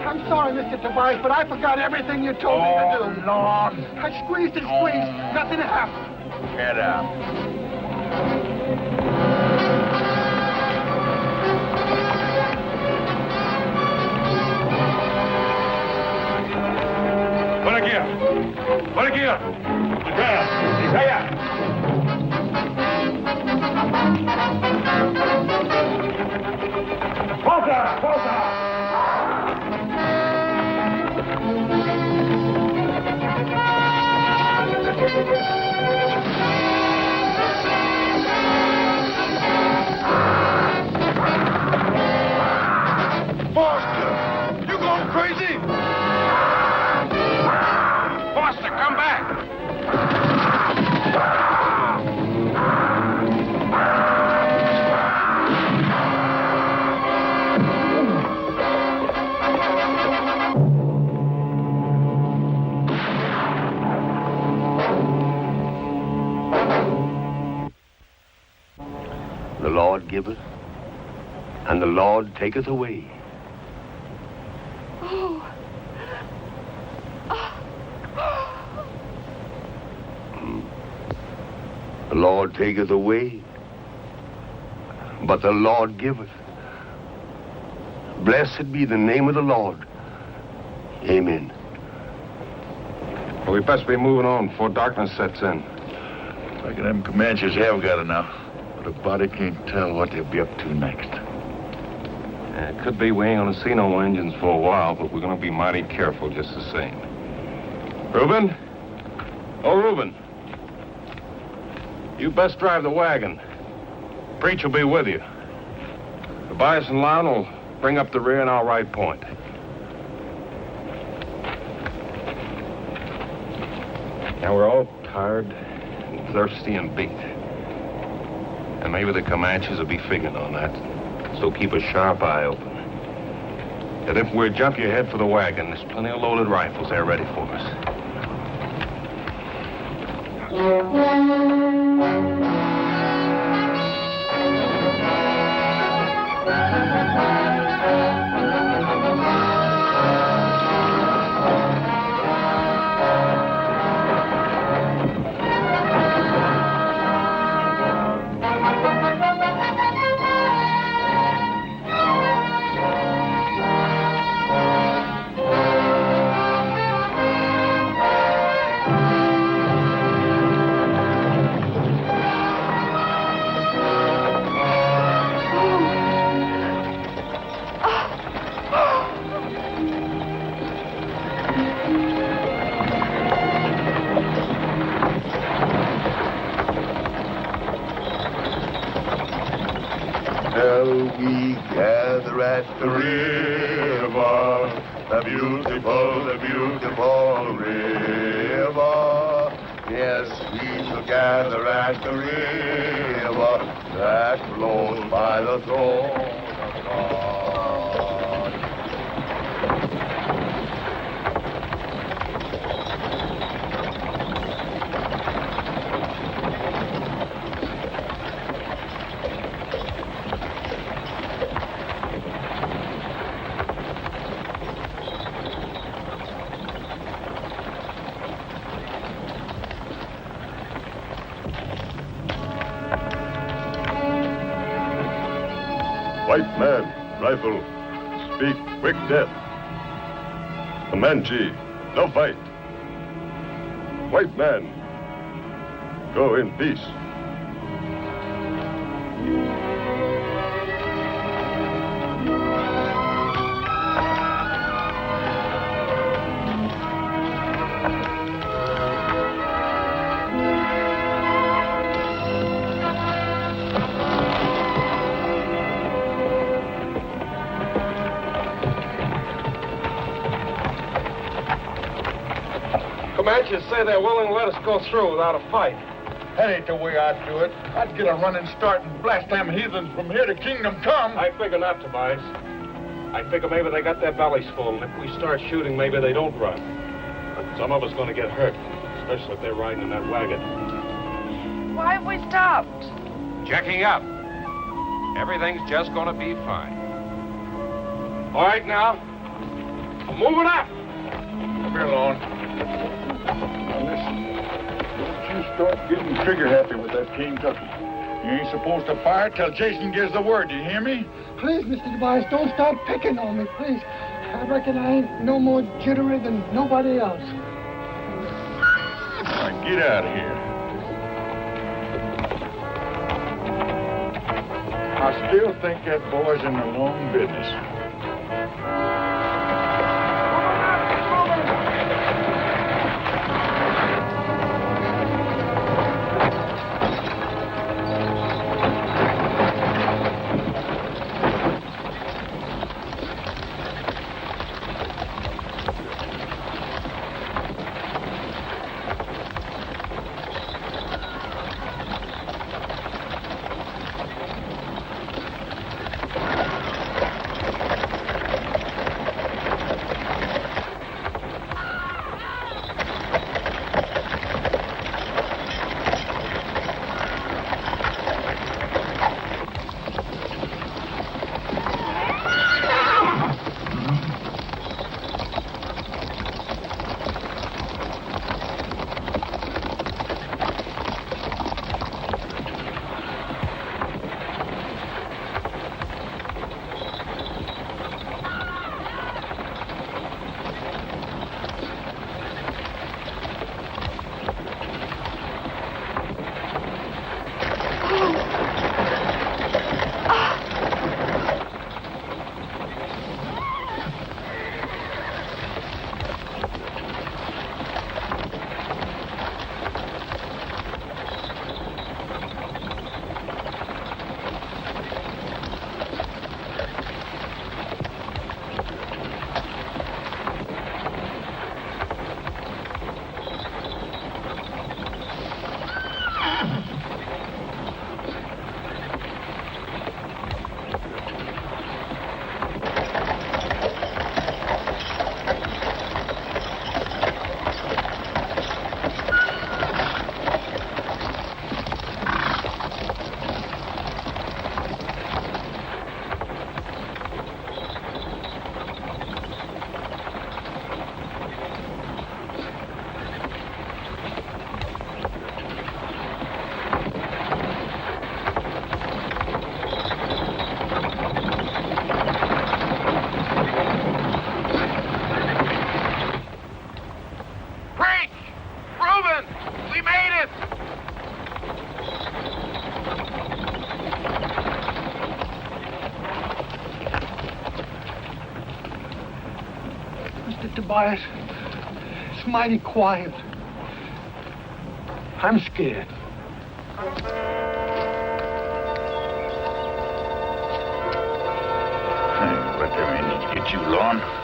I'm sorry, Mr. Tobias, but I forgot everything you told me to do. Lord. I squeezed and squeezed. Nothing happened. Get up. Por aquí. Allá. Pausa. Foster, you going crazy? Foster, come back. The Lord giveth, and the Lord taketh away. The Lord taketh away, but the Lord giveth. Blessed be the name of the Lord. Amen. Well, we best be moving on before darkness sets in. Reckon them Comanches have got enough, but a body can't tell what they'll be up to next. It could be we ain't gonna see no engines for a while, but we're gonna be mighty careful just the same. Reuben? Oh, Reuben. You best drive the wagon. Preach will be with you. Tobias and Lon will bring up the rear and I'll ride point. Now we're all tired and thirsty and beat. And maybe the Comanches will be figuring on that. So keep a sharp eye open. And if we're jump you head for the wagon, there's plenty of loaded rifles there ready for us. We gather at the river, the beautiful river. Yes, we shall gather at the river that flows by the throne of God. White man, rifle, speak quick death. Comanche, no fight. White man, go in peace. Comanches say they're willing to let us go through without a fight. That ain't the way I'd do it. I'd get a running start and blast them heathens from here to Kingdom Come. I figure not, Tobias. I figure maybe they got their bellies full, and if we start shooting, maybe they don't run. But some of us going to get hurt, especially if they're riding in that wagon. Why have we stopped? Checking up. Everything's just going to be fine. All right, now. I'm moving up. Come here, Lon. Now listen, don't you start getting trigger happy with that Kentucky. You ain't supposed to fire till Jason gives the word. Do you hear me? Please, Mr. Tobias, don't start picking on me, please. I reckon I ain't no more jittery than nobody else. Now get out of here. I still think that boy's in the wrong business. Tobias, it's mighty quiet. I'm scared. But they need to get you, Lon.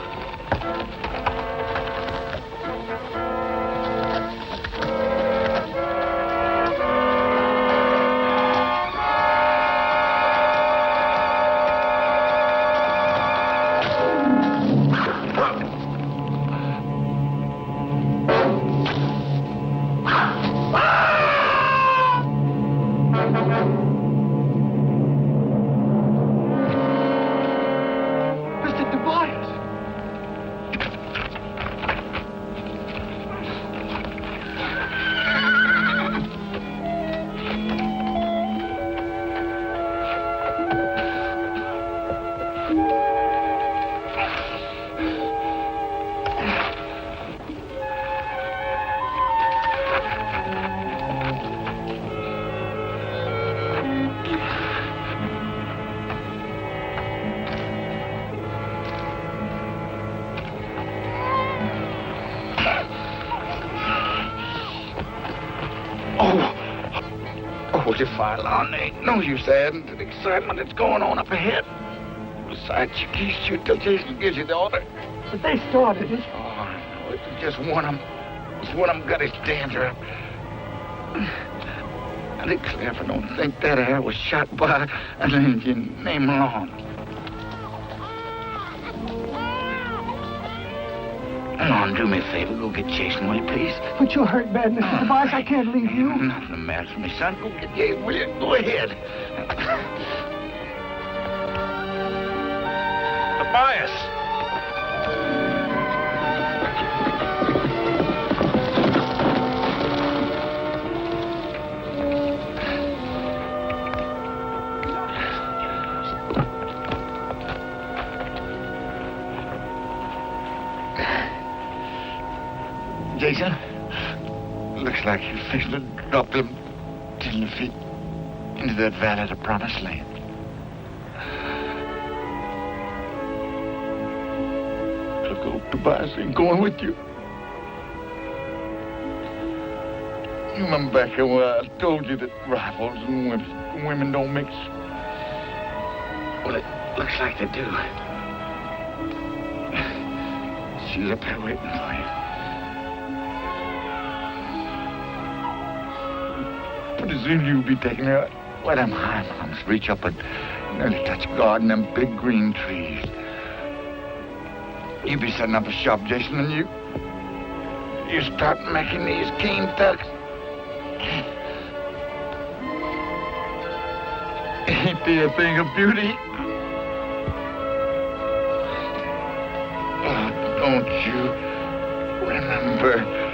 45 long. There ain't no use adding to the excitement that's going on up ahead. Besides, you can't shoot till Jason gives you the order. But they started it. Oh, no, it's just one of them. It's one of them got his dander up. I declare if I don't think that air was shot by an Indian named Long. Lon, do me a favor. Go get Jason, will you, please? But you're hurt bad, Mr. Tobias. I can't leave you. Nothing the matter with me, son. Go get Jason, will you? Go ahead. Tobias! Jason, looks like you're fixing to drop them 10 feet into that valley of the Promised Land. Look, old Tobias ain't going with you. You remember back here where I told you that rifles and women don't mix? Well, it looks like they do. She's up there waiting for you. Pretty soon you'll be taking her where them high mountains reach up and nearly touch God and them big green trees. You be setting up a shop, Jason, and you start making these cane tucks. Ain't they a thing of beauty? Oh, don't you remember